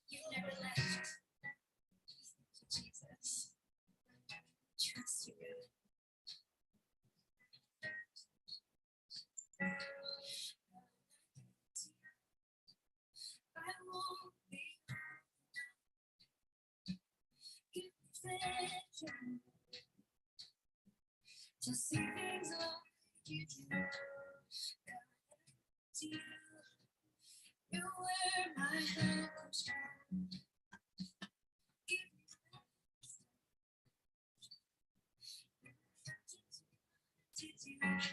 You never left. Jesus. Trust you, God. I won't be give pleasure to see things like you do. To you, you're where my help comes from. Give to you.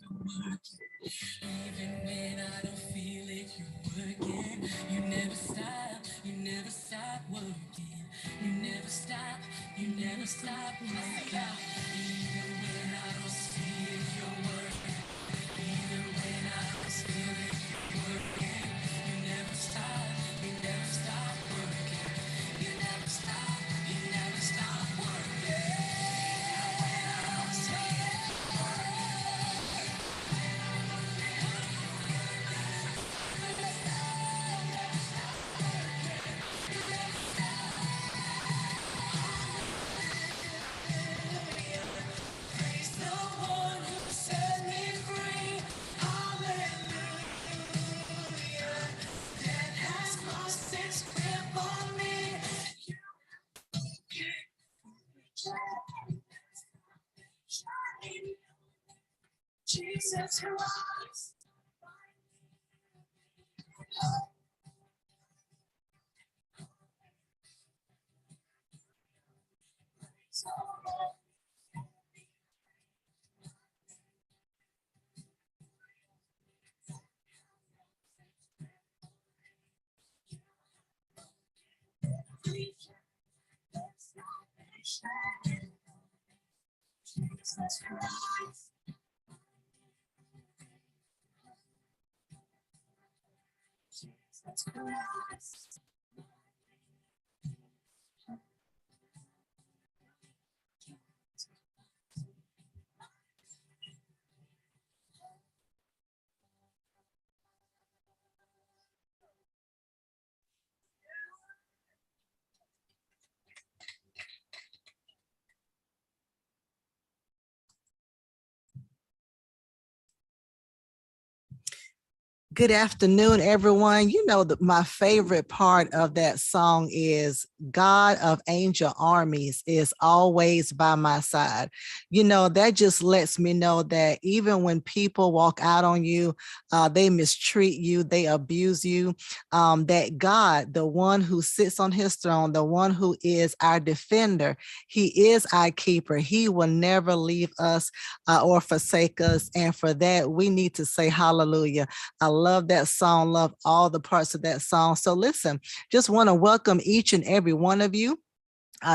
Even when I don't feel it, you're working. You never stop working. You never stop working. Even when I don't see it, you're working. Even when I don't feel it, you're working. You never stop working. You never stop working. Praise the one who set me free. Hallelujah. That has lost its grip on me. You shine, Jesus Christ. Jesus Christ. Jesus Christ. Good afternoon, everyone. You know that my favorite part of that song is God of Angel Armies is always by my side. You know, that just lets me know that even when people walk out on you, they mistreat you, they abuse you, that God, the one who sits on his throne, the one who is our defender, he is our keeper. He will never leave us or forsake us. And for that, we need to say hallelujah. I love that song, love all the parts of that song. So listen, just want to welcome each and every one of you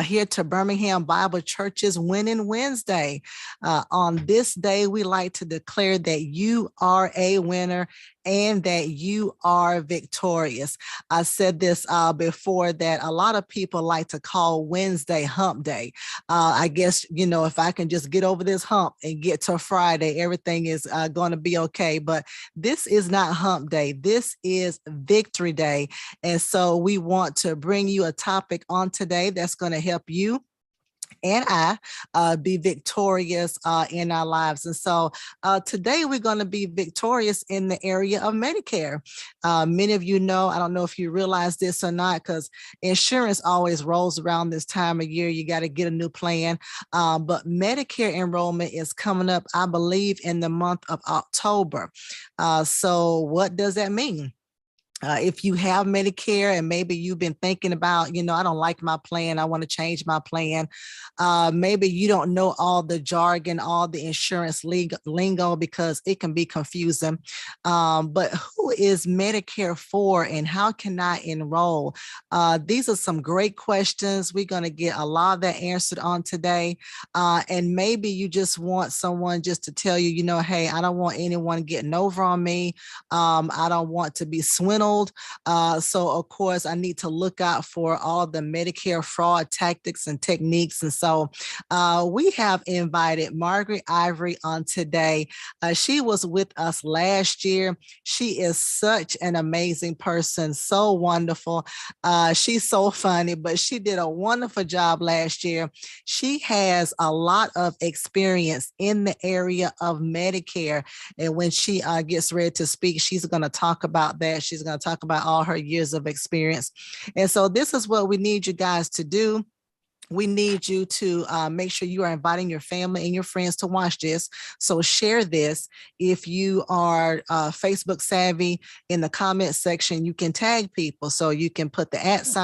here to Birmingham Bible Church's Winning Wednesday. On this day, we like to declare that you are a winner and that you are victorious. I said this before that a lot of people like to call Wednesday hump day. I guess, you know, if I can just get over this hump and get to Friday, everything is going to be okay. But this is not hump day. This is victory day. And so we want to bring you a topic on today that's going to help you and I be victorious in our lives. And so today we're going to be victorious in the area of Medicare. Many of you know, I don't know if you realize this or not, because insurance always rolls around this time of year. You got to get a new plan. But Medicare enrollment is coming up, I believe, in the month of October. So what does that mean? If you have Medicare and maybe you've been thinking about, you know, I don't like my plan, I want to change my plan. Maybe you don't know all the jargon, all the insurance lingo, because it can be confusing. But who is Medicare for and how can I enroll? These are some great questions. We're going to get a lot of that answered on today. And maybe you just want someone just to tell you, you know, hey, I don't want anyone getting over on me. I don't want to be swindled. So of course I need to look out for all the Medicare fraud tactics and techniques. And so we have invited Margaret Ivory on today. She was with us last year. She is such an amazing person, so wonderful. She's so funny, but she did a wonderful job last year. She has a lot of experience in the area of Medicare. And when she gets ready to speak, she's going to talk about that. She's going to talk about all her years of experience. And so this is what we need you guys to do. we need you to make sure you are inviting your family and your friends to watch this. So share this. If you are Facebook savvy, in the comment section, you can tag people. So you can put the @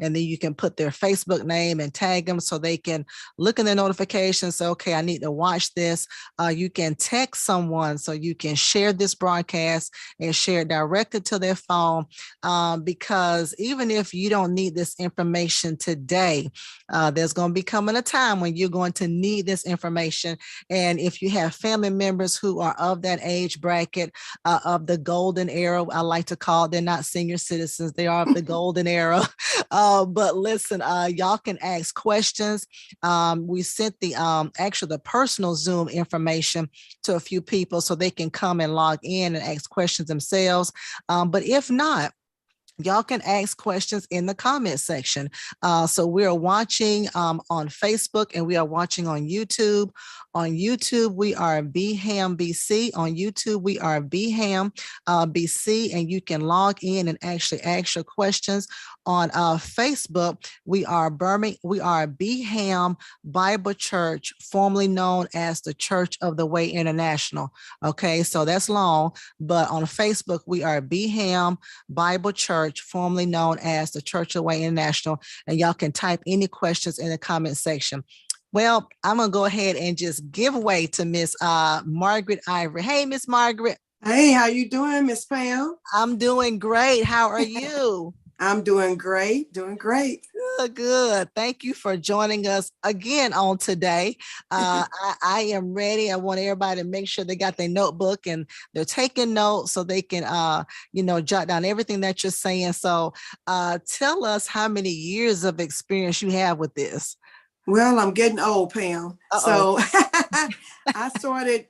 and then you can put their Facebook name and tag them so they can look in their notifications. So, okay, I need to watch this. You can text someone so you can share this broadcast and share it directly to their phone, because even if you don't need this information today, there's going to be coming a time when you're going to need this information. And if you have family members who are of that age bracket, of the golden era, I like to call it, they're not senior citizens, they are of the golden era. But listen, y'all can ask questions. We sent the actually the personal Zoom information to a few people so they can come and log in and ask questions themselves. But if not, y'all can ask questions in the comment section. So we are watching on Facebook and we are watching on YouTube. On YouTube, we are BHAM BC. On YouTube, we are BHAM BC, and you can log in and actually ask your questions. On Facebook, we are BHAM Bible Church, formerly known as the Church of the Way International. Okay, so that's long, but on Facebook, we are BHAM Bible Church, formerly known as the Church of the Way International, and y'all can type any questions in the comment section. Well, I'm gonna go ahead and just give way to Miss Margaret Ivory. Hey, Miss Margaret. Hey, how you doing, Miss Pam? I'm doing great. How are you? I'm doing great, doing great. Good, good. Thank you for joining us again on today. I am ready. I want everybody to make sure they got their notebook and they're taking notes so they can, jot down everything that you're saying. So tell us how many years of experience you have with this. Well, I'm getting old, Pam. Uh-oh. So I started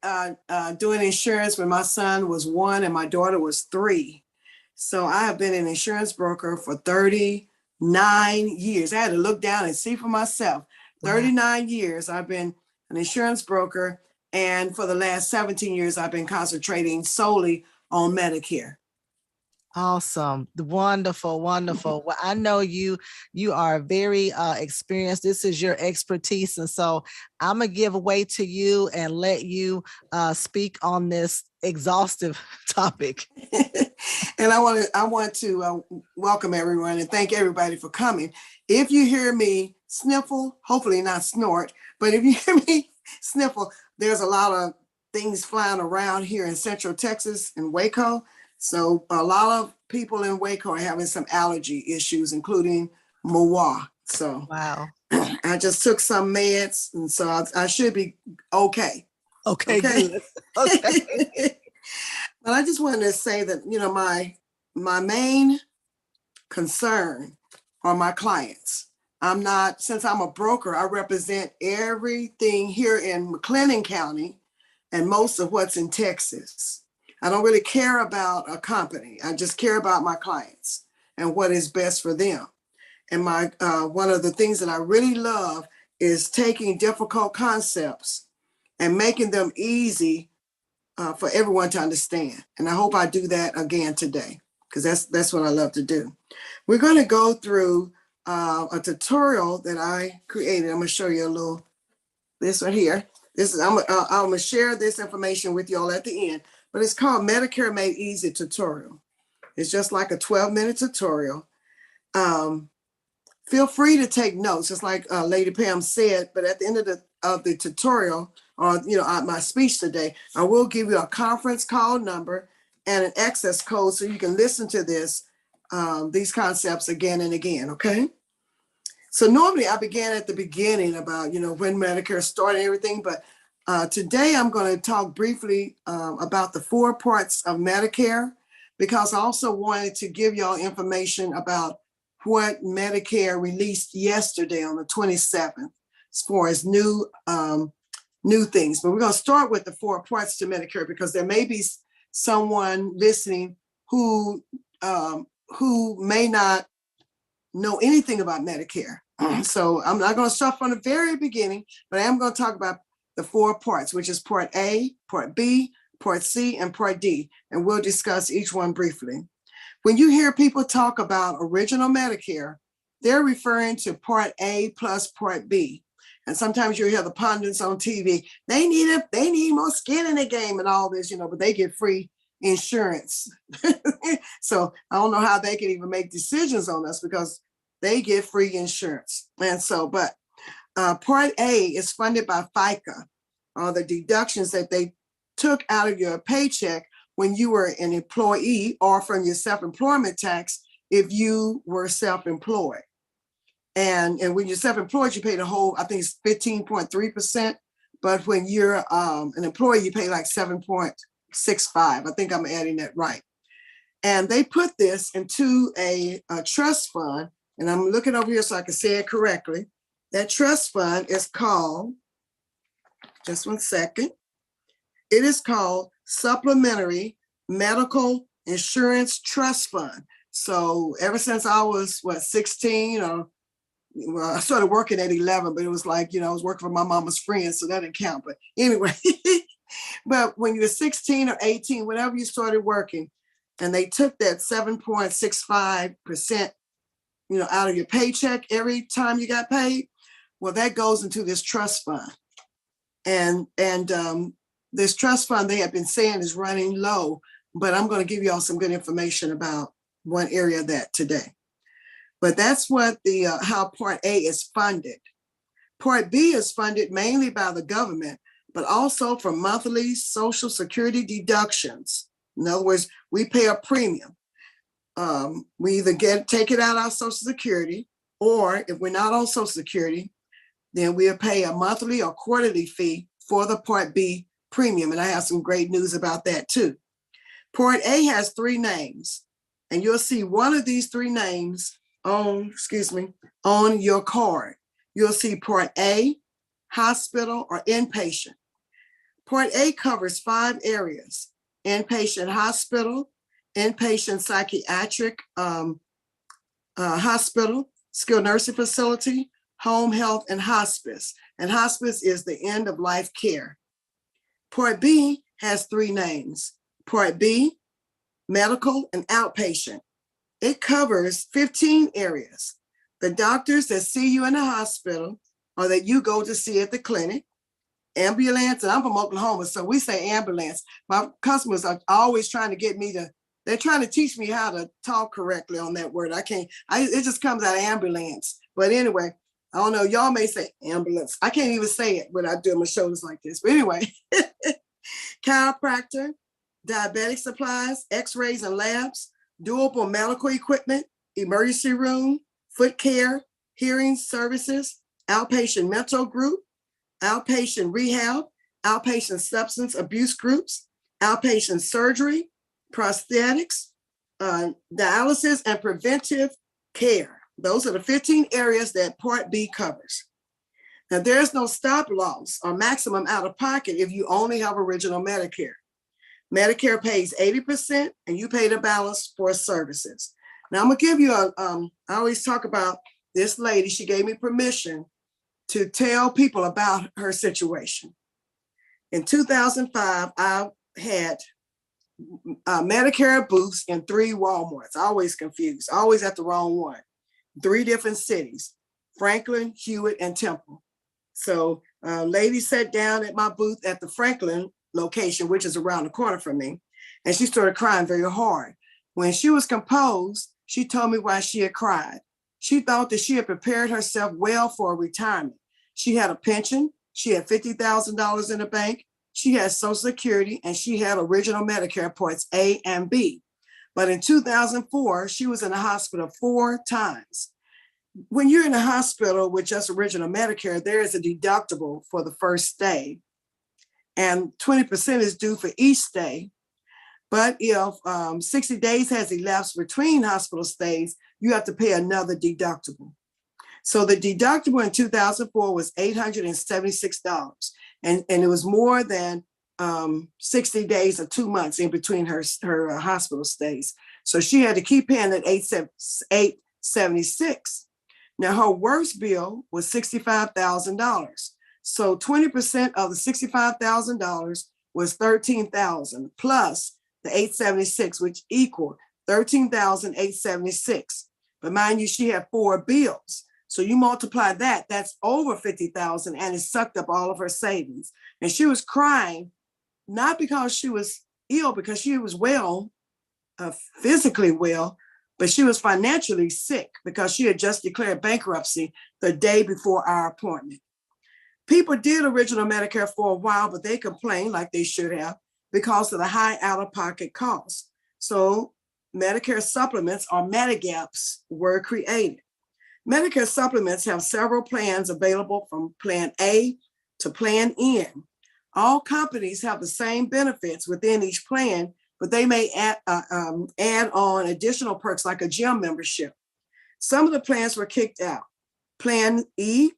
doing insurance when my son was 1 and my daughter was 3. So I have been an insurance broker for 39 years. I had to look down and see for myself. 39 years I've been an insurance broker. And for the last 17 years, I've been concentrating solely on Medicare. Awesome. Wonderful, wonderful. Well, I know you are very experienced. This is your expertise. And so I'm going to give away to you and let you speak on this exhaustive topic. And I want to welcome everyone and thank everybody for coming. If you hear me sniffle, hopefully not snort, but if you hear me sniffle, there's a lot of things flying around here in Central Texas and Waco. So a lot of people in Waco are having some allergy issues, including Moa. So wow. I just took some meds, and so I should be okay. Okay. Good. Okay. But I just wanted to say that, my main concern are my clients. Since I'm a broker, I represent everything here in McLennan County and most of what's in Texas. I don't really care about a company. I just care about my clients and what is best for them. And one of the things that I really love is taking difficult concepts and making them easy for everyone to understand. And I hope I do that again today, because that's what I love to do. We're going to go through a tutorial that I created. I'm going to show you this right here. I'm going to share this information with y'all at the end. But it's called Medicare Made Easy tutorial. It's just like a 12-minute tutorial. Feel free to take notes, just like Lady Pam said, but at the end of the tutorial, or my speech today, I will give you a conference call number and an access code so you can listen to these concepts again and again, okay? So normally I began at the beginning about, when Medicare started and everything, but today I'm going to talk briefly about the 4 parts of Medicare, because I also wanted to give y'all information about what Medicare released yesterday on the 27th as far as new things. But we're going to start with the 4 parts to Medicare, because there may be someone listening who may not know anything about Medicare. So I'm not going to start from the very beginning, but I am going to talk about the 4 parts, which is Part A, Part B, Part C, and Part D. And we'll discuss each one briefly. When you hear people talk about original Medicare, they're referring to Part A plus Part B. And sometimes you hear the pundits on TV, they need more skin in the game and all this, but they get free insurance. So I don't know how they can even make decisions on us because they get free insurance. And so, but Part A is funded by FICA, the deductions that they took out of your paycheck when you were an employee, or from your self-employment tax if you were self-employed. And when you're self-employed, you pay the whole, I think it's 15.3%. But when you're an employee, you pay like 7.65. I think I'm adding that right. And they put this into a trust fund. And I'm looking over here so I can say it correctly. That trust fund is called, just one second. It is called Supplementary Medical Insurance Trust Fund. So ever since I was, 16, I started working at 11, but it was like, I was working for my mama's friends, so that didn't count. But anyway, but when you were 16 or 18, whenever you started working, and they took that 7.65%, out of your paycheck every time you got paid, well, that goes into this trust fund. And this trust fund, they have been saying, is running low, but I'm going to give you all some good information about one area of that today. But that's what how Part A is funded. Part B is funded mainly by the government, but also from monthly Social Security deductions. In other words, we pay a premium. We either take it out of our Social Security, or if we're not on Social Security, then we'll pay a monthly or quarterly fee for the Part B premium. And I have some great news about that too. Part A has 3 names, and you'll see one of these 3 names on your card. You'll see Part A, hospital or inpatient. Part A covers 5 areas: inpatient hospital, inpatient psychiatric hospital, skilled nursing facility, home health, and hospice. And hospice is the end of life care. Part B has 3 names: Part B, medical and outpatient. It covers 15 areas: the doctors that see you in the hospital or that you go to see at the clinic, ambulance, and I'm from Oklahoma, so we say ambulance. My customers are always trying to get me they're trying to teach me how to talk correctly on that word. It just comes out of ambulance. But anyway, I don't know, y'all may say ambulance. I can't even say it when I do my shoulders like this. But anyway, chiropractor, diabetic supplies, x-rays and labs, durable medical equipment, emergency room, foot care, hearing services, outpatient mental group, outpatient rehab, outpatient substance abuse groups, outpatient surgery, prosthetics, dialysis, and preventive care. Those are the 15 areas that Part B covers. Now, there's no stop loss or maximum out of pocket if you only have original Medicare. Medicare pays 80% and you pay the balance for services. Now, I'm going to give you I always talk about this lady. She gave me permission to tell people about her situation. In 2005, I had Medicare booths in 3 Walmarts. Always confused, always at the wrong one. 3 different cities: Franklin, Hewitt, and Temple. So lady sat down at my booth at the Franklin location, which is around the corner from me, and she started crying very hard. When she was composed, she told me why she had cried. She thought that she had prepared herself well for retirement. She had a pension, she had $50,000 in the bank, she had Social Security, and she had original Medicare Parts A and B. But in 2004, she was in the hospital 4 times. When you're in the hospital with just original Medicare, there is a deductible for the first stay, and 20% is due for each stay. But if 60 days has elapsed between hospital stays, you have to pay another deductible. So the deductible in 2004 was $876, and it was more than 60 days or 2 months in between her hospital stays. So she had to keep paying that $876. Now, her worst bill was $65,000. So 20% of the $65,000 was $13,000 plus the $876, which equaled $13,876. But mind you, she had 4 bills. So you multiply that, that's over 50,000, and it sucked up all of her savings. And she was crying, not because she was ill, because she was well, physically well, but she was financially sick because she had just declared bankruptcy the day before our appointment. People did original Medicare for a while, but they complained, like they should have, because of the high out-of-pocket costs. So Medicare supplements, or Medigaps, were created. Medicare supplements have several plans available, from Plan A to Plan N. All companies have the same benefits within each plan, but they may add on additional perks like a gym membership. Some of the plans were kicked out. Plan E,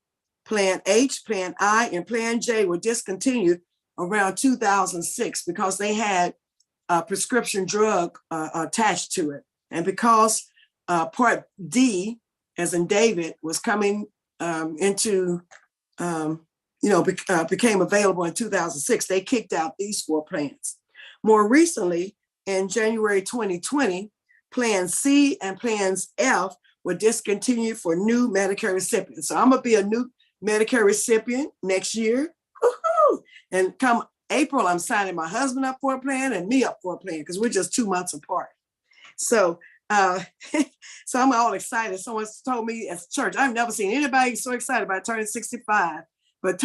Plan H, Plan I, and Plan J were discontinued around 2006 because they had a prescription drug attached to it. And because Part D, as in David, was coming became available in 2006, they kicked out these 4 plans. More recently, in January 2020, Plan C and Plans F were discontinued for new Medicare recipients. So I'm gonna be a new Medicare recipient next year. Woo-hoo! And come April, I'm signing my husband up for a plan and me up for a plan, because we're just 2 months apart. So so I'm all excited. Someone told me at church, I've never seen anybody so excited about turning 65, but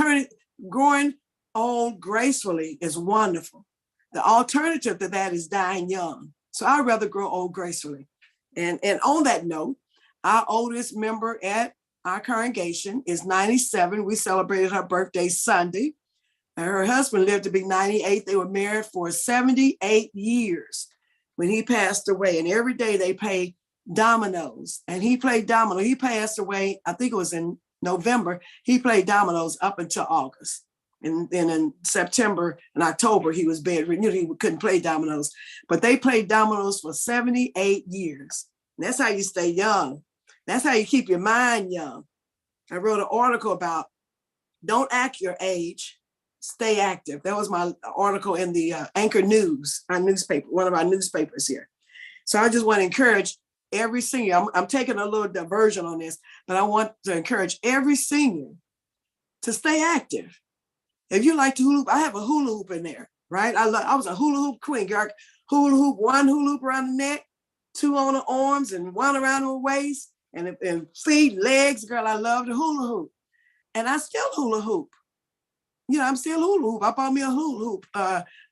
growing old gracefully is wonderful. The alternative to that is dying young. So I'd rather grow old gracefully. And on that note, our oldest member at our congregation is 97. We celebrated her birthday Sunday. And her husband lived to be 98. They were married for 78 years when he passed away. And every day they play dominoes. And he played dominoes. He passed away, I think it was in November. He played dominoes up until August. And then in September and October, he was bedridden. He couldn't play dominoes. But they played dominoes for 78 years. And that's how you stay young. That's how you keep your mind young. I wrote an article about don't act your age, stay active. That was my article in the Anchor News, our newspaper, one of our newspapers here. So I just want to encourage every senior. I'm taking a little diversion on this, but I want to encourage every senior to stay active. If you like to hula hoop, I have a hula hoop in there, right? I was a hula hoop queen. Girl, hula hoop, 1 hula hoop around the neck, 2 on the arms, and 1 around the waist, and feet, legs. Girl, I love to hula hoop. And I still hula hoop. I'm still hula hoop. I bought me a hula hoop,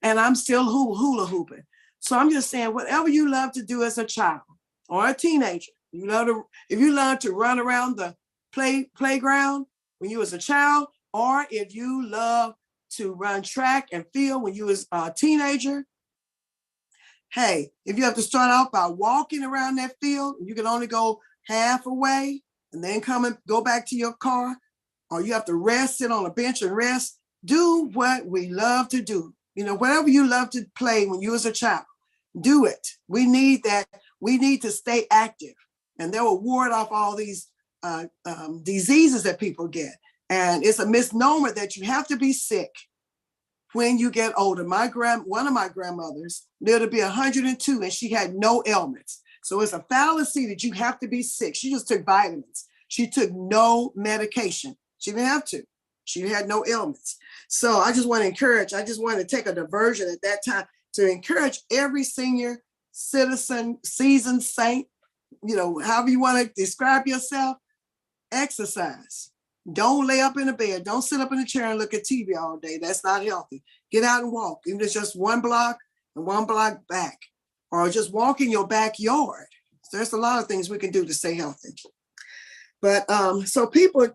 and I'm still hula hooping. So I'm just saying, whatever you love to do as a child or a teenager, if you love to run around the playground when you was a child, or if you love to run track and field when you was a teenager, hey, if you have to start out by walking around that field, you can only go half away and then come and go back to your car, or you have to rest, sit on a bench and rest. Do what we love to do. Whatever you love to play when you was a child, do it. We need that. We need to stay active, and that will ward off all these diseases that people get. And it's a misnomer that you have to be sick when you get older. One of my grandmothers lived to be 102, and she had no ailments. So it's a fallacy that you have to be sick. She just took vitamins. She took no medication. She didn't have to. She had no ailments. So I just want to take a diversion at that time to encourage every senior citizen, seasoned saint, however you want to describe yourself, exercise. Don't lay up in a bed. Don't sit up in a chair and look at TV all day. That's not healthy. Get out and walk. Even if it's just 1 block and 1 block back, or just walk in your backyard. So there's a lot of things we can do to stay healthy. But so people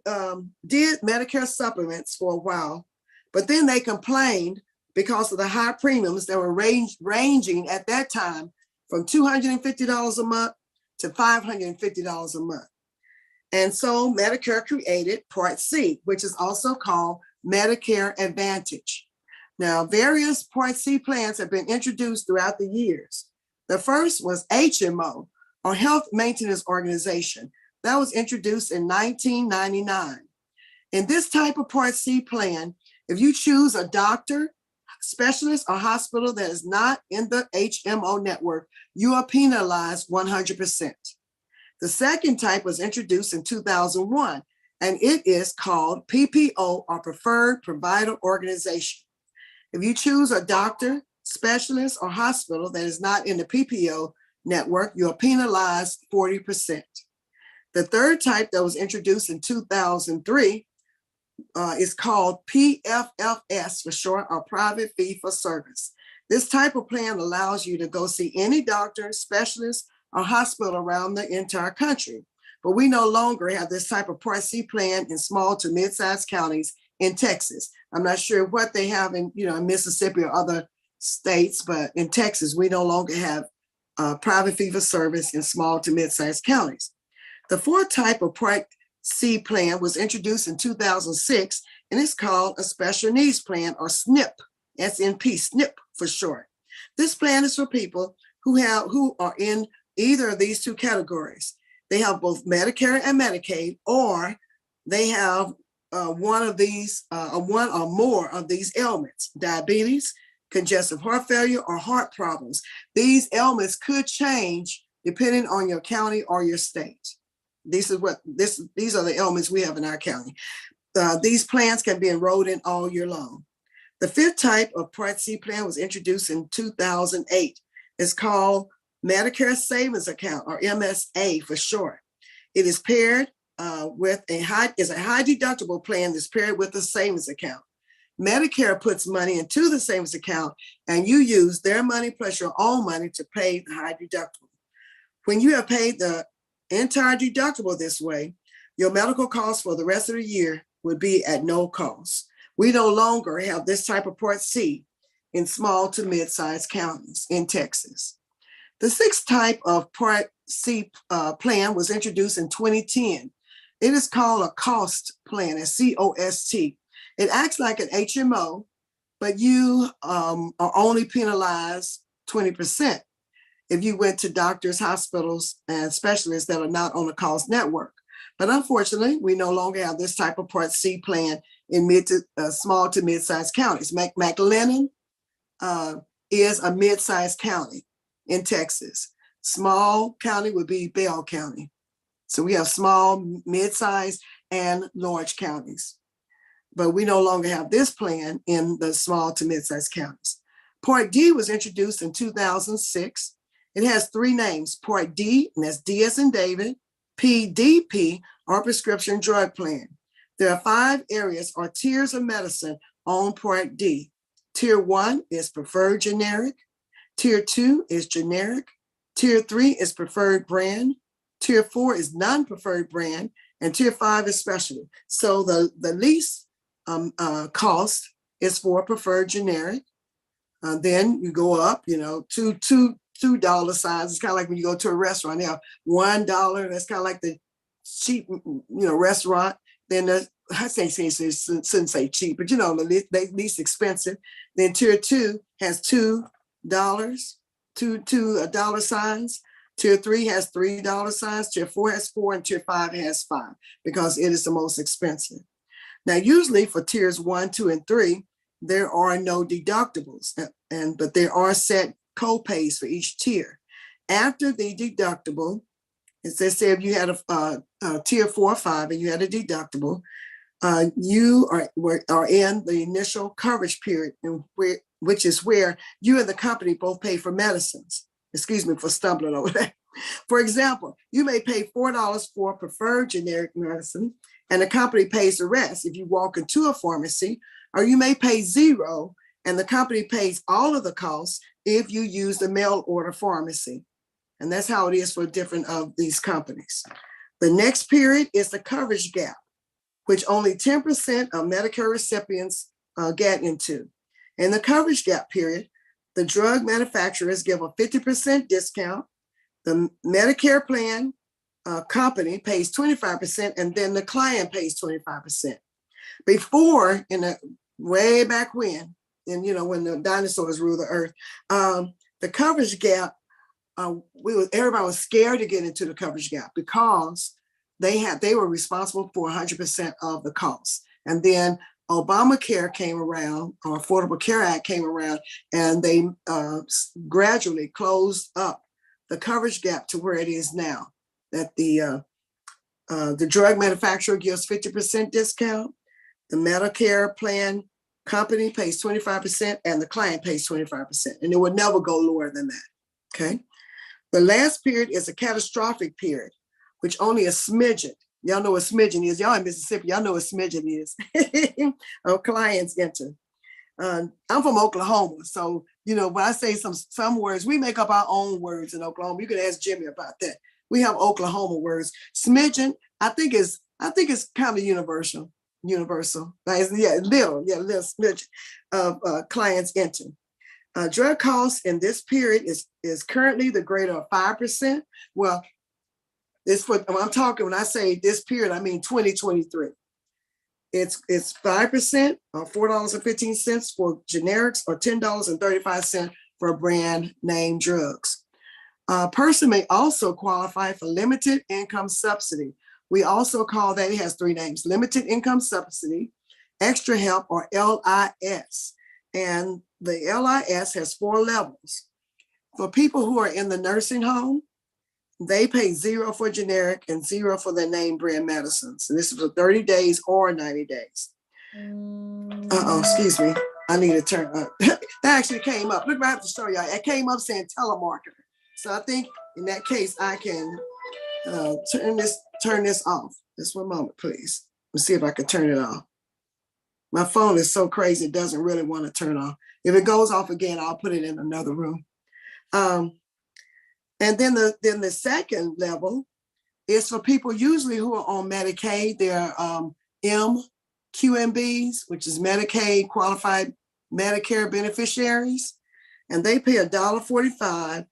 did Medicare supplements for a while, but then they complained because of the high premiums that were ranging at that time from $250 a month to $550 a month. And so Medicare created Part C, which is also called Medicare Advantage. Now, various Part C plans have been introduced throughout the years. The first was HMO, or Health Maintenance Organization. That was introduced in 1999. In this type of Part C plan, if you choose a doctor, specialist, or hospital that is not in the HMO network, you are penalized 100%. The second type was introduced in 2001, and it is called PPO, or Preferred Provider Organization. If you choose a doctor, specialist, or hospital that is not in the PPO network, you're penalized 40%. The third type that was introduced in 2003 is called PFFS for short, or Private Fee for Service. This type of plan allows you to go see any doctor, specialist, or hospital around the entire country. But we no longer have this type of Part C plan in small to mid-sized counties in Texas. I'm not sure what they have in, in Mississippi or other states, but in Texas, we no longer have private fee for service in small to mid-sized counties. The fourth type of Part C plan was introduced in 2006, and it's called a Special Needs Plan, or SNP, SNP, SNP for short. This plan is for people who are in either of these two categories. They have both Medicare and Medicaid, or they have one or more of these ailments: diabetes, congestive heart failure, or heart problems. These ailments could change depending on your county or your state. These are the ailments we have in our county. These plans can be enrolled in all year long. The fifth type of Part C plan was introduced in 2008. It's called Medicare Savings Account, or MSA for short. It is paired with a high deductible plan that's paired with a savings account. Medicare puts money into the savings account, and you use their money plus your own money to pay the high deductible. When you have paid the entire deductible this way, your medical costs for the rest of the year would be at no cost. We no longer have this type of Part C in small to mid-sized counties in Texas. The sixth type of Part C plan was introduced in 2010. It is called a COST plan, a COST. It acts like an HMO, but you are only penalized 20% if you went to doctors, hospitals, and specialists that are not on the COST network. But unfortunately, we no longer have this type of Part C plan in small to mid-sized counties. McLennan is a mid-sized county in Texas. Small county would be Bell County. So we have small, mid-sized, and large counties. But we no longer have this plan in the small to mid-sized counties. Part D was introduced in 2006. It has three names: Part D, and that's D as in David, PDP, or Prescription Drug Plan. There are 5 areas or tiers of medicine on Part D. Tier 1 is preferred generic. Tier 2 is generic. Tier 3 is preferred brand. Tier 4 is non-preferred brand. And Tier 5 is specialty. So the least cost is for preferred generic. Then you go up, $2 signs. It's kind of like when you go to a restaurant. They have $1. That's kind of like the cheap, restaurant. Then I shouldn't say cheap, but the least expensive. Then Tier 2 has $2, two dollar signs. Tier 3 has $3 signs. Tier 4 has 4, and Tier 5 has 5 because it is the most expensive. Now, usually for tiers 1, 2, and 3, there are no deductibles, but there are set co-pays for each tier. After the deductible, as they say, if you had a tier 4 or 5 and you had a deductible, you are in the initial coverage period, which is where you and the company both pay for medicines. Excuse me for stumbling over that. For example, you may pay $4 for preferred generic medicine, and the company pays the rest if you walk into a pharmacy, or you may pay $0, and the company pays all of the costs if you use the mail order pharmacy. And that's how it is for different of these companies. The next period is the coverage gap, which only 10% of Medicare recipients get into. In the coverage gap period, the drug manufacturers give a 50% discount. The Medicare plan company pays 25%, and then the client pays 25%. Before, way back when the dinosaurs ruled the earth, the coverage gap, everybody was scared to get into the coverage gap because they were responsible for 100% of the costs. And then Obamacare came around, or Affordable Care Act came around, and they gradually closed up the coverage gap to where it is now. that the drug manufacturer gives 50% discount. The Medicare plan company pays 25% and the client pays 25%. And it would never go lower than that. Okay. The last period is a catastrophic period, which only a smidgen, y'all know what smidgen is. Y'all in Mississippi, y'all know what smidgen is, of clients enter. I'm from Oklahoma. So, you know, when I say some words, we make up our own words in Oklahoma. You can ask Jimmy about that. We have Oklahoma words. Smidgen, I think it's kind of universal. Little smidgen of clients enter. Drug costs in this period is currently the greater of 5%. Well, it's for, when I say this period, I mean 2023. It's 5% or $4.15 for generics or $10.35 for brand name drugs. A person may also qualify for limited income subsidy. We also call that, it has three names: limited income subsidy, extra help, or LIS. And the LIS has 4 levels. For people who are in the nursing home, they pay $0 for generic and $0 for their name brand medicines. And this is for 30 days or 90 days. Excuse me. I need to turn up. That actually came up. Look, I have to show y'all. It came up saying telemarketer. So I think in that case, I can turn this off. Just one moment, please. Let's see if I can turn it off. My phone is so crazy, it doesn't really want to turn off. If it goes off again, I'll put it in another room. And then the second level is for people usually who are on Medicaid. They're MQMBs, which is Medicaid qualified Medicare beneficiaries, and they pay $1.45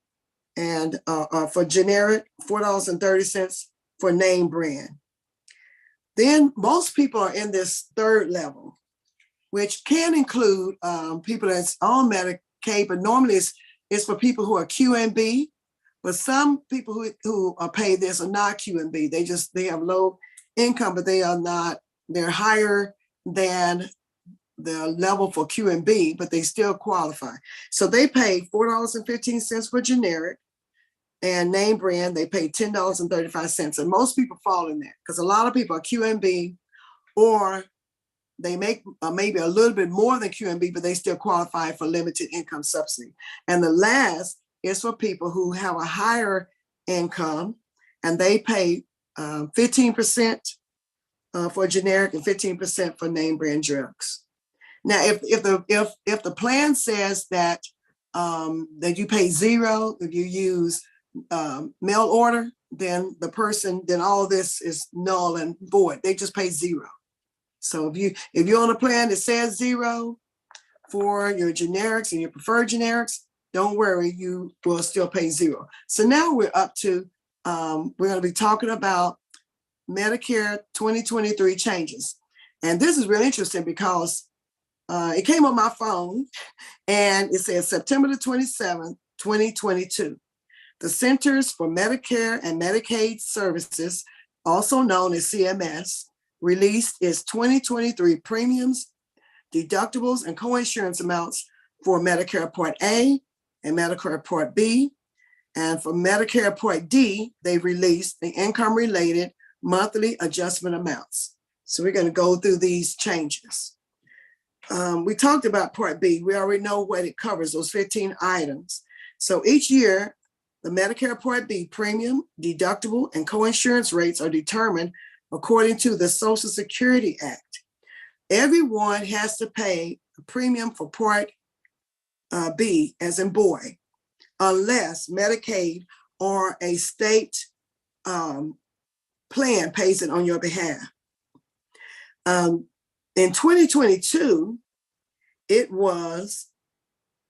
and for generic, $4.30 for name brand. Then most people are in this third level, which can include people that's on Medicaid, but normally it's for people who are QMB. But some people who are paid this are not QMB. They have low income, but they're higher than the level for QMB, but they still qualify. So they pay $4.15 for generic, and name brand, they pay $10.35. And most people fall in that because a lot of people are QMB, or they make maybe a little bit more than QMB, but they still qualify for limited income subsidy. And the last is for people who have a higher income, and they pay 15% for generic and 15% for name brand drugs. Now, if the plan says that you pay $0 if you use mail order, then all this is null and void. They just pay $0. So if you're on a plan that says $0 for your generics and your preferred generics, don't worry, you will still pay $0. So now we're up to, we're going to be talking about Medicare 2023 changes. And this is really interesting because it came on my phone and it says September the 27th, 2022. The Centers for Medicare and Medicaid Services, also known as CMS, released its 2023 premiums, deductibles, and coinsurance amounts for Medicare Part A and Medicare Part B. And for Medicare Part D, they released the income-related monthly adjustment amounts. So we're going to go through these changes. We talked about Part B. We already know what it covers, those 15 items. So each year, the Medicare Part B premium, deductible, and coinsurance rates are determined according to the Social Security Act. Everyone has to pay a premium for Part B, as in boy, unless Medicaid or a state plan pays it on your behalf. In 2022, it was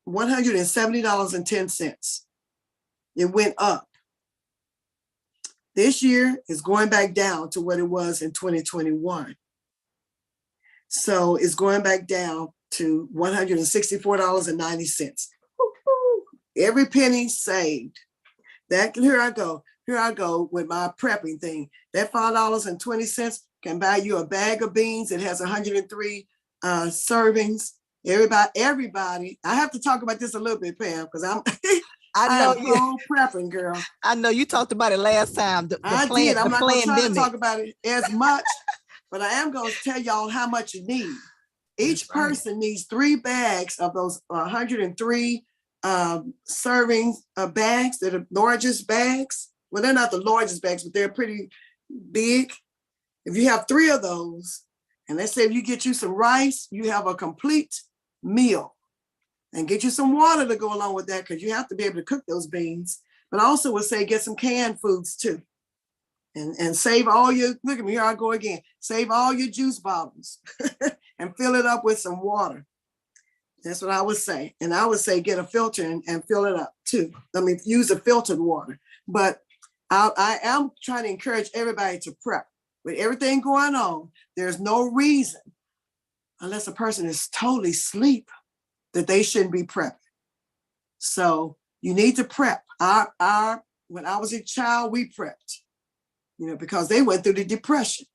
$170.10. It went up. This year is going back down to what it was in 2021. So it's going back down to $164.90. Every penny saved. Here I go with my prepping thing. That $5.20 can buy you a bag of beans. It has 103 servings. Everybody. I have to talk about this a little bit, Pam, because I I know am you. cold prepping, girl. I know you talked about it last time. I did. I'm The not going to try to pandemic. talk about it as much, but I am going to tell y'all how much you need. That's Each right. person needs 3 bags of those 103 serving bags. They're the largest bags. Well, they're not the largest bags, but they're pretty big. If you have 3 of those, and let's say if you get you some rice, you have a complete meal. And get you some water to go along with that, because you have to be able to cook those beans. But I also would say get some canned foods too. And save all your, look at me, here I go again. Save all your juice bottles and fill it up with some water. That's what I would say. And I would say get a filter and fill it up too. I mean, use a filtered water. But I am trying to encourage everybody to prep. With everything going on, there's no reason, unless a person is totally asleep, that they shouldn't be prepping. So you need to prep. When I was a child, we prepped, because they went through the Depression.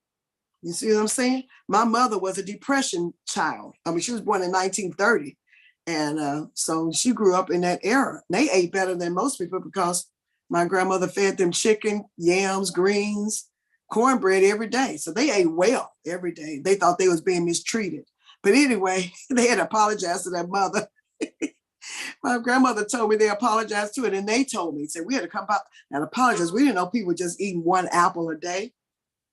You see what I'm saying? My mother was a Depression child. I mean, she was born in 1930. And so she grew up in that era. They ate better than most people because my grandmother fed them chicken, yams, greens, cornbread every day. So they ate well every day. They thought they was being mistreated. But anyway, they had to apologize to their mother. My grandmother told me they apologized to it, and they told me, said we had to come back and apologize. We didn't know people were just eating 1 apple a day.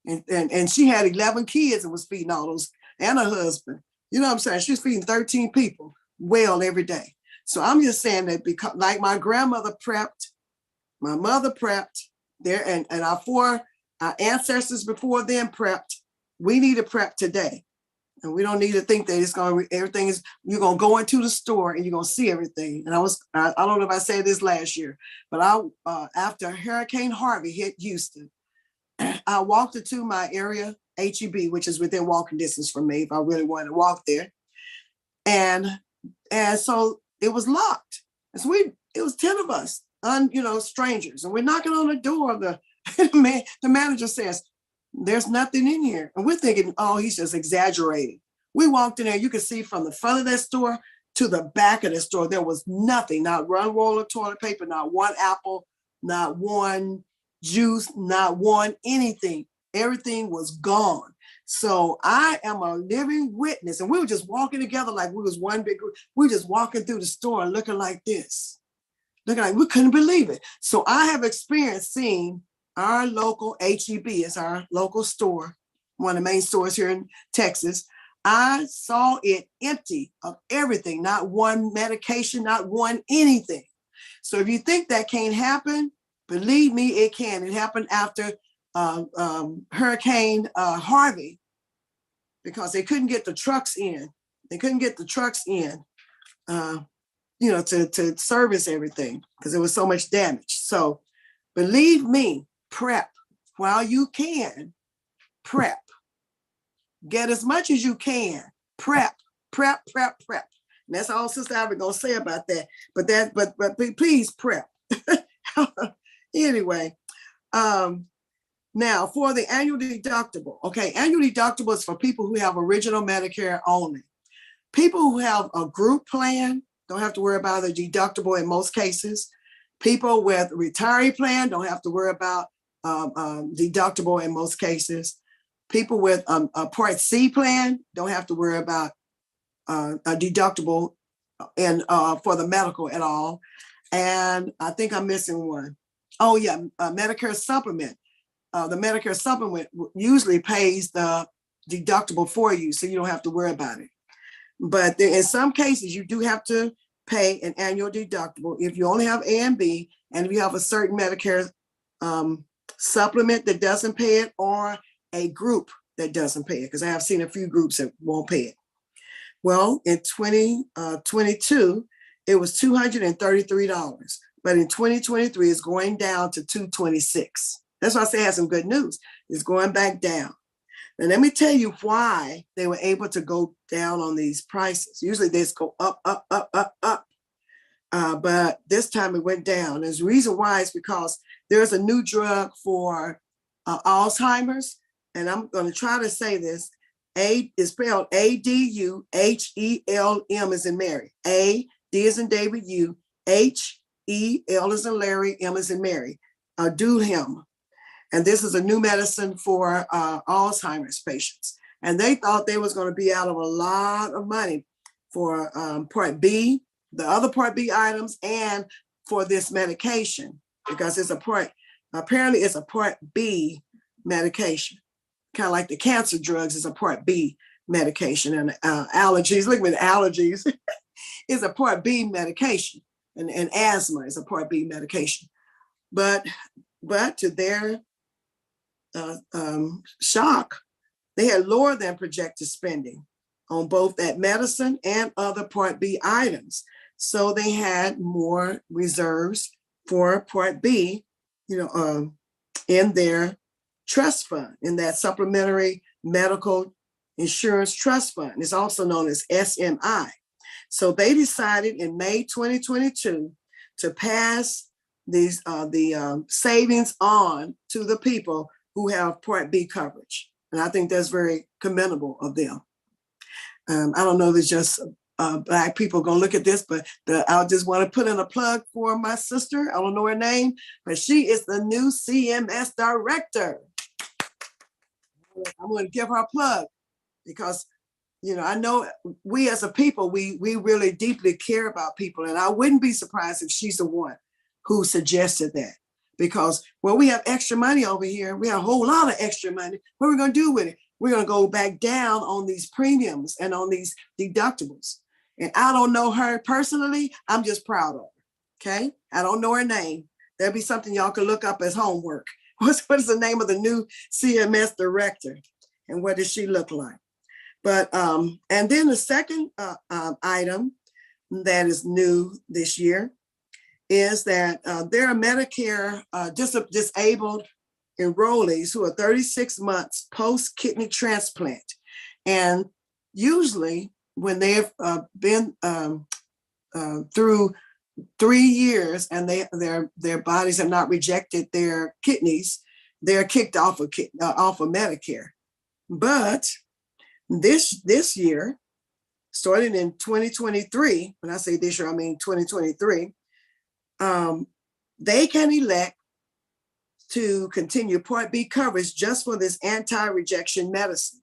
And she had 11 kids and was feeding all those, and her husband. You know what I'm saying? She was feeding 13 people well every day. So I'm just saying that because, like my grandmother prepped, my mother prepped, there, and our 4 ancestors before them prepped, we need to prep today. And we don't need to think that everything is, you're going to go into the store and you're going to see everything. And I don't know if I said this last year, but after Hurricane Harvey hit Houston, I walked into my area, HEB, which is within walking distance from me if I really wanted to walk there. And so it was locked. And so it was 10 of us, strangers. And we're knocking on the door of the manager says, there's nothing in here. And we're thinking, oh, he's just exaggerating. We walked in there, you could see from the front of that store to the back of the store, there was nothing, not one roll of toilet paper, not 1 apple, not 1 juice, not 1 anything. Everything was gone. So I am a living witness. And we were just walking together like we was one big group. We were just walking through the store looking like this. Looking like we couldn't believe it. So I have experienced seeing our local HEB, is our local store, one of the main stores here in Texas. I saw it empty of everything, not 1 medication, not 1 anything. So if you think that can't happen, believe me, it can. It happened after Hurricane Harvey, because they couldn't get the trucks in. They couldn't get the trucks in, to service everything because there was so much damage. So believe me, prep while you can. Prep. Get as much as you can. Prep. And that's all Sister Ivory gonna say about that. But please prep. Anyway, now for the annual deductible. Okay, annual deductible is for people who have original Medicare only. People who have a group plan don't have to worry about the deductible in most cases. People with a retiree plan don't have to worry about deductible in most cases. People with a Part C plan don't have to worry about a deductible for the medical at all. And I think I'm missing one. Oh yeah, Medicare supplement. The Medicare supplement usually pays the deductible for you, so you don't have to worry about it. But in some cases, you do have to pay an annual deductible if you only have A and B, and if you have a certain Medicare supplement that doesn't pay it, or a group that doesn't pay it, because I have seen a few groups that won't pay it. Well, in 2022, it was $233, but in 2023, it's going down to $226. That's why I say I have some good news. It's going back down. And let me tell you why they were able to go down on these prices. Usually they just go up, up, up, up, up. But this time it went down. There's a reason why is because there's a new drug for Alzheimer's. And I'm going to try to say this. A is spelled ADUHELM as in Mary. A, D as in David, U, H E, L is in Larry, M is in Mary, Aduhelm. And this is a new medicine for Alzheimer's patients. And they thought they was going to be out of a lot of money for Part B, the other Part B items, and for this medication, because apparently it's a Part B medication, kind of like the cancer drugs is a Part B medication, and allergies, look at allergies, is a Part B medication, and asthma is a Part B medication. But to their shock, they had lower than projected spending on both that medicine and other Part B items. So they had more reserves for Part B, in their trust fund, in that supplementary medical insurance trust fund. It's also known as SMI. So they decided in May 2022 to pass the savings on to the people who have Part B coverage. And I think that's very commendable of them. I don't know if it's just Black people going to look at this, but I just want to put in a plug for my sister. I don't know her name, but she is the new CMS director. I'm going to give her a plug because, I know we as a people, we really deeply care about people. And I wouldn't be surprised if she's the one who suggested that. Because, we have extra money over here. We have a whole lot of extra money. What are we going to do with it? We're going to go back down on these premiums and on these deductibles. And I don't know her personally. I'm just proud of her. Okay. I don't know her name. That'd be something y'all could look up as homework. What is the name of the new CMS director? And what does she look like? But, and then the second item that is new this year is that there are Medicare disabled enrollees who are 36 months post-kidney transplant. And usually when they've been through 3 years and their bodies have not rejected their kidneys, they're kicked off of Medicare. But this year, starting in 2023, when I say this year, I mean 2023, they can elect to continue Part B coverage just for this anti-rejection medicine.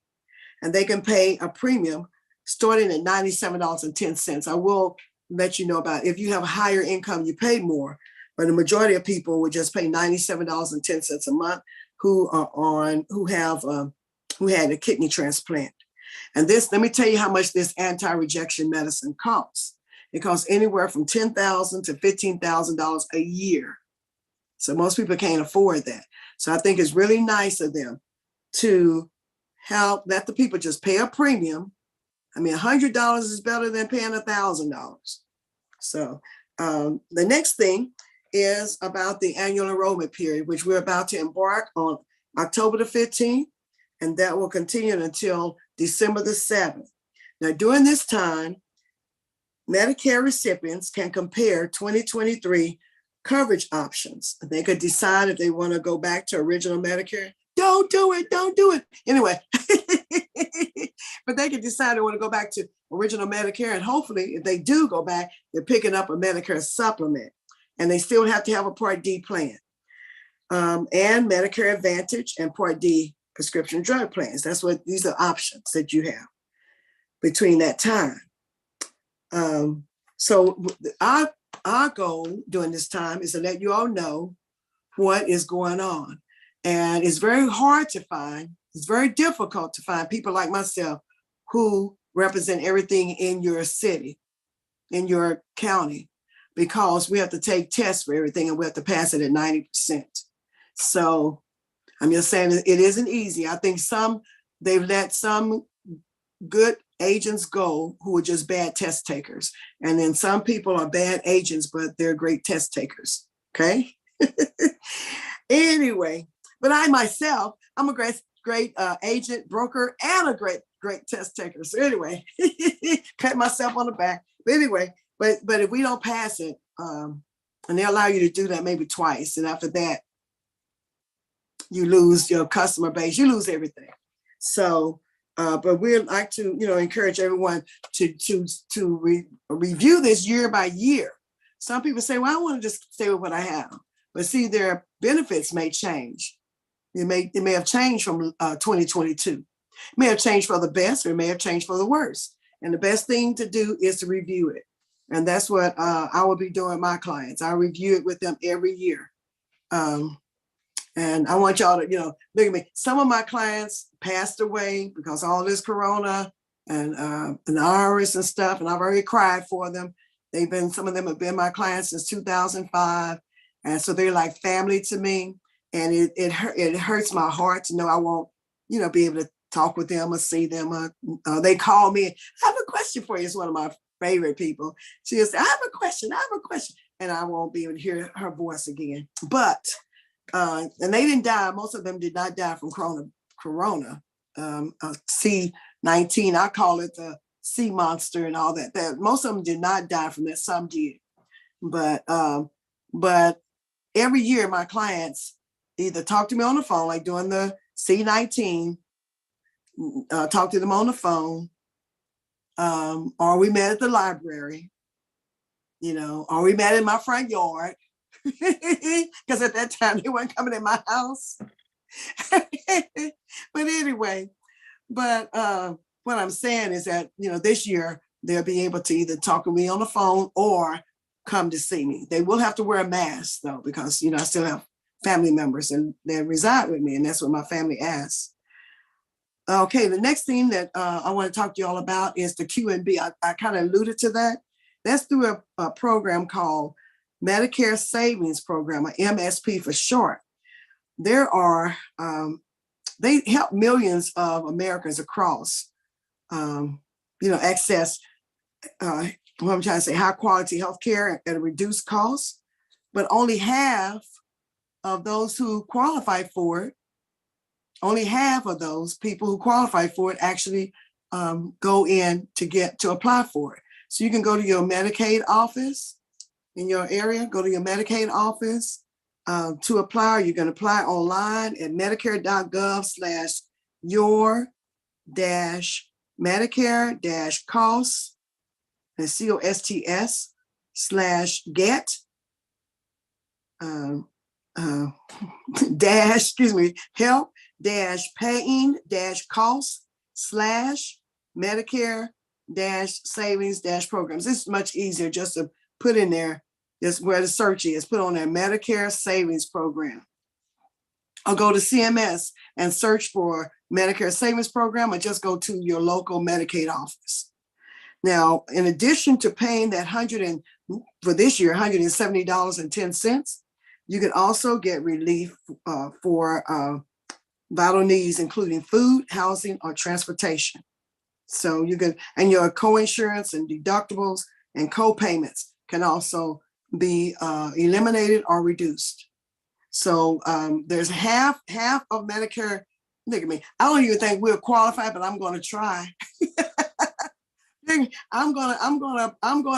And they can pay a premium starting at $97.10. I will let you know about if you have a higher income, you pay more, but the majority of people would just pay $97.10 a month who had a kidney transplant. And this, let me tell you how much this anti-rejection medicine costs. It costs anywhere from $10,000 to $15,000 a year. So most people can't afford that. So I think it's really nice of them to let the people just pay a premium. I mean, $100 is better than paying $1,000. So the next thing is about the annual enrollment period, which we're about to embark on October the 15th, and that will continue until December the 7th. Now, during this time, Medicare recipients can compare 2023 coverage options. They could decide if they want to go back to original Medicare. Don't do it. Anyway, but they can decide they want to go back to original Medicare. And hopefully, if they do go back, they're picking up a Medicare supplement. And they still have to have a Part D plan. And Medicare Advantage and Part D prescription drug plans. These are options that you have between that time. So our goal during this time is to let you all know what is going on. And it's very hard to find, it's very difficult to find people like myself who represent everything in your city, in your county, because we have to take tests for everything and we have to pass it at 90%. So I'm just saying it isn't easy. I think they've let some good agents go who are just bad test takers. And then some people are bad agents, but they're great test takers. Okay. Anyway, but I myself, I'm a great agent, broker, and a great test taker. So anyway, pat myself on the back. But anyway, but if we don't pass it, and they allow you to do that maybe twice, and after that, you lose your customer base, you lose everything. So, but we'd like to, encourage everyone to review this year by year. Some people say, well, I want to just stay with what I have. But see, their benefits may change. It may have changed from 2022. It may have changed for the best, or it may have changed for the worst. And the best thing to do is to review it. And that's what I will be doing with my clients. I review it with them every year. And I want y'all to, look at me. Some of my clients passed away because all this corona and the virus and stuff, and I've already cried for them. Some of them have been my clients since 2005. And so they're like family to me. And it hurts my heart to know I won't, be able to talk with them or see them. They call me, I have a question for you. It's one of my favorite people. She'll say, I have a question. And I won't be able to hear her voice again. But, and they didn't die. Most of them did not die from corona. C-19, I call it the sea monster and all that. Most of them did not die from that. Some did. But every year my clients either talk to me on the phone, like doing the C-19, talk to them on the phone, or we met at the library, or we met in my front yard, because at that time they weren't coming in my house. But anyway, what I'm saying is that, this year they'll be able to either talk to me on the phone or come to see me. They will have to wear a mask though, because, I still have family members and they reside with me, and that's what my family asks. Okay, the next thing that I want to talk to you all about is the Q&B. I kind of alluded to that. That's through a program called Medicare Savings Program, or MSP for short. They help millions of Americans across, access, what I'm trying to say, high quality healthcare at a reduced cost, but only half of those who qualify for it, only half of those people who qualify for it actually go in to apply for it. So you can go to your Medicaid office in your area, go to your Medicaid office to apply. You can apply online at medicare.gov/your-medicare-costs, and COSTS/get help paying costs/ Medicare savings programs. It's much easier just to put in there, just where the search is, put on there Medicare savings program. Or go to CMS and search for Medicare savings program, or just go to your local Medicaid office. Now, in addition to paying that for this year, $170.10, you can also get relief for vital needs, including food, housing, or transportation. So you can, and your co-insurance and deductibles and co-payments can also be eliminated or reduced. So there's half of Medicare. Look at me. I don't even think we're qualified, but I'm going to try. I'm going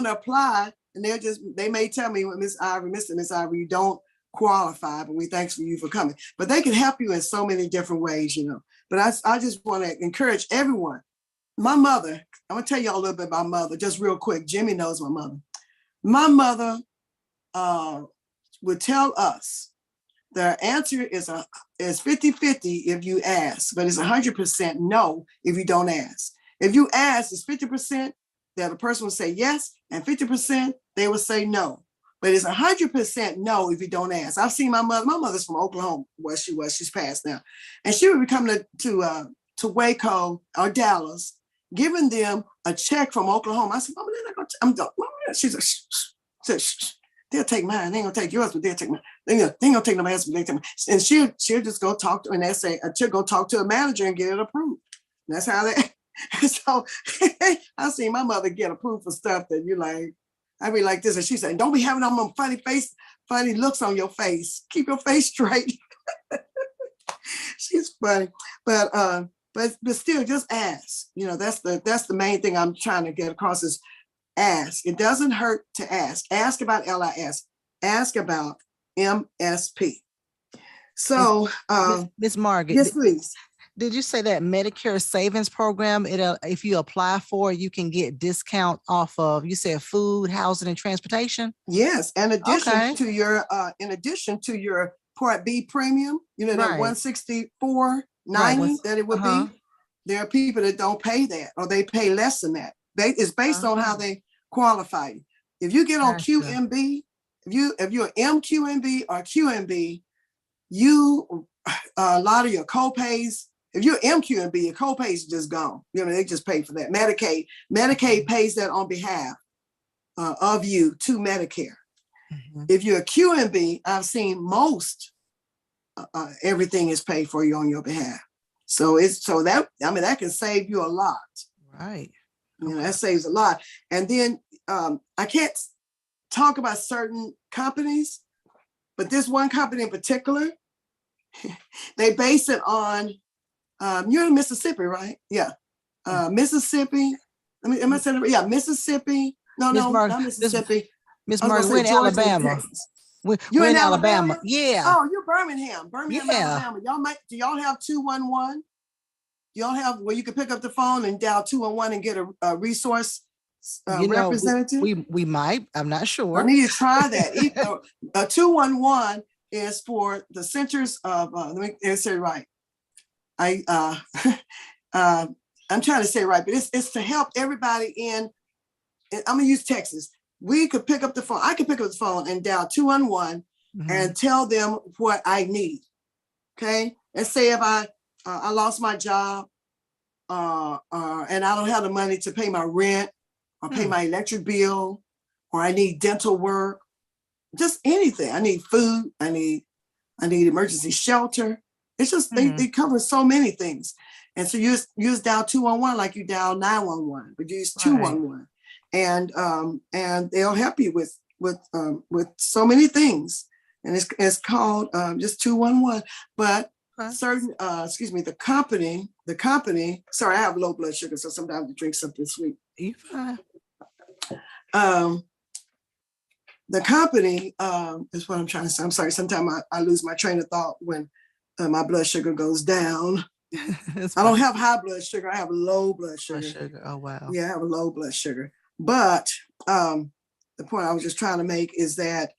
to apply, and they may tell me, Miss Ivory, you don't qualify, but we thanks for you for coming. But they can help you in so many different ways, But I just want to encourage everyone. My mother, I'm going to tell you all a little bit about my mother, just real quick. Jimmy knows my mother. My mother would tell us the answer is 50-50 if you ask, but it's 100% no if you don't ask. If you ask, it's 50% that a person will say yes, and 50% they will say no. But it's 100% no if you don't ask. I've seen my mother. My mother's from Oklahoma, where she was. She's passed now, and she would be coming to Waco or Dallas, giving them a check from Oklahoma. I said, Mama, they're not going to. She's like, shh. They'll take mine. They ain't gonna take yours, but they'll take mine. They ain't gonna take nobody else, but they take mine. And she'll just go talk to, and they say, she'll go talk to a manager and get it approved. And that's how that. So I've seen my mother get approved for stuff that you like. I be like this, and she said, "Don't be having all them funny looks on your face. Keep your face straight." She's funny, but still, just ask. That's the main thing I'm trying to get across is ask. It doesn't hurt to ask. Ask about LIS. Ask about MSP. So, Miss Margaret, yes, please. Did you say that Medicare savings program? If you apply for it, you can get discount off of, you said food, housing, and transportation? Yes, Okay. in addition to your Part B premium, that Right. 164.90 that it would Uh-huh. be. There are people that don't pay that, or they pay less than that. It's based on how Uh-huh. they qualify. If you get on Gotcha. QMB, if you're MQMB or QMB, you a lot of your co-pays. If you're MQMB, your co-pays are just gone. They just pay for that. Medicaid pays that on behalf of you to Medicare. Mhm. If you're a QMB, I've seen most everything is paid for you on your behalf. So that can save you a lot. Right. That saves a lot. And then I can't talk about certain companies, but this one company in particular, they base it on you're in Mississippi, right? Yeah. Mississippi. Am I saying it? Yeah, Mississippi. No, Miss not Margaret, Mississippi. Miss I was gonna Margaret, we're say in Georgia and Alabama. Texas. We're, You we're in in Alabama. Alabama? Yeah. Oh, you're Birmingham, Yeah. Alabama. Do y'all have 211? Y'all have where you can pick up the phone and dial 211 and get a resource representative? We might. I'm not I sure. need to try that. 211 is for the centers of. Let me say it right. I'm trying to say it right, but it's to help everybody in. I'm gonna use Texas. We could pick up the phone. I could pick up the phone and dial 211 and tell them what I need. Okay. Let's say if I lost my job and I don't have the money to pay my rent or pay my electric bill, or I need dental work, just anything. I need food. I need emergency shelter. It's just they cover so many things. And so you just dial 211 like you dial 911, but you use 211. And they'll help you with so many things. And it's called just 211. But certain the company, sorry, I have low blood sugar, so sometimes I drink something sweet. You fine. The company is what I'm trying to say. I'm sorry, sometimes I lose my train of thought when my blood sugar goes down. I don't have high blood sugar, I have low blood sugar. Oh wow. Yeah, I have a low blood sugar. But the point I was just trying to make is that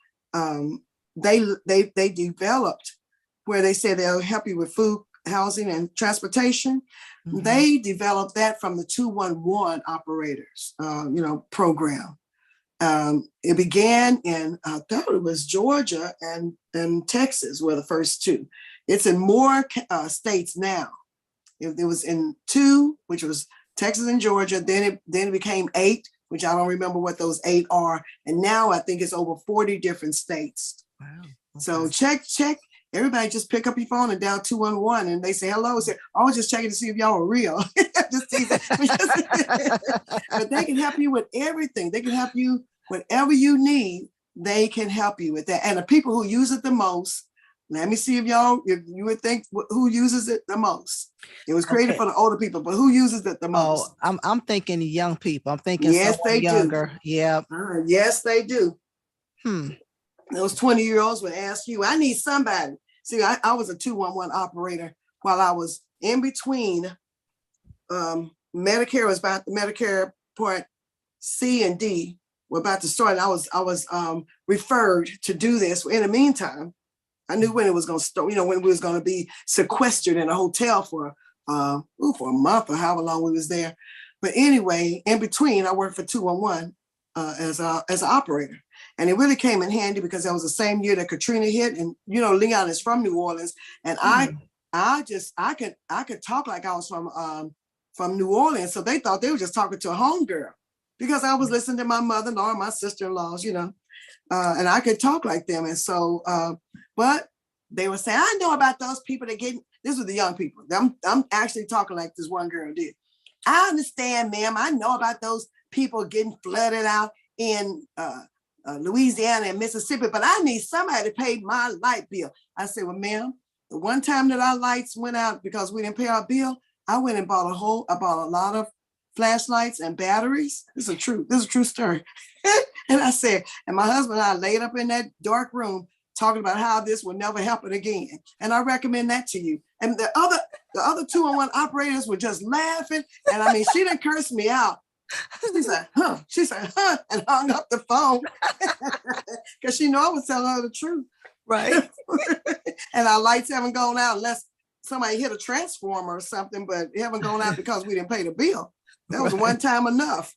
they developed where they say they'll help you with food, housing, and transportation. They developed that from the 211 operators, program. It began in, I thought it was Georgia and Texas were the first two. It's in more states now. It was in 2, which was Texas and Georgia. Then it became 8, which I don't remember what those 8 are. And now I think it's over 40 different states. Wow. Okay. So check. Everybody just pick up your phone and dial 211 and they say hello. Say, I was just checking to see if y'all were real. But they can help you with everything. They can help you whatever you need. They can help you with that. And the people who use it the most, let me see if you would think who uses it the most. It was created for the older people, but who uses it the most? Oh, I'm thinking young people. I'm thinking yes, they younger. Do. Yeah. Yes, they do. Those 20-year-olds would ask you, I need somebody. See, I was a 211 operator while I was in between. Medicare was about the Medicare Part C and D were about to start. I was referred to do this. In the meantime, I knew when it was going to start. When we was going to be sequestered in a hotel for a month or however long we was there. But anyway, in between, I worked for 211 as an operator. And it really came in handy because that was the same year that Katrina hit. And, Leon is from New Orleans. And I could talk like I was from New Orleans. So they thought they were just talking to a homegirl because I was listening to my mother-in-law and my sister-in-laws, and I could talk like them. And so, but they were saying, I know about those people that this was the young people. I'm actually talking like this one girl did. I understand, ma'am. I know about those people getting flooded out in Louisiana and Mississippi, but I need somebody to pay my light bill. I said, well, ma'am, the one time that our lights went out because we didn't pay our bill, I went and bought a lot of flashlights and batteries. This is a true story. And I said, and my husband and I laid up in that dark room talking about how this will never happen again. And I recommend that to you. And the other 211 operators were just laughing. And I mean, she didn't curse me out. She said, huh. She said, huh, and hung up the phone because she knew I was telling her the truth. Right. And our lights haven't gone out unless somebody hit a transformer or something, but it haven't gone out because we didn't pay the bill. That was one time enough.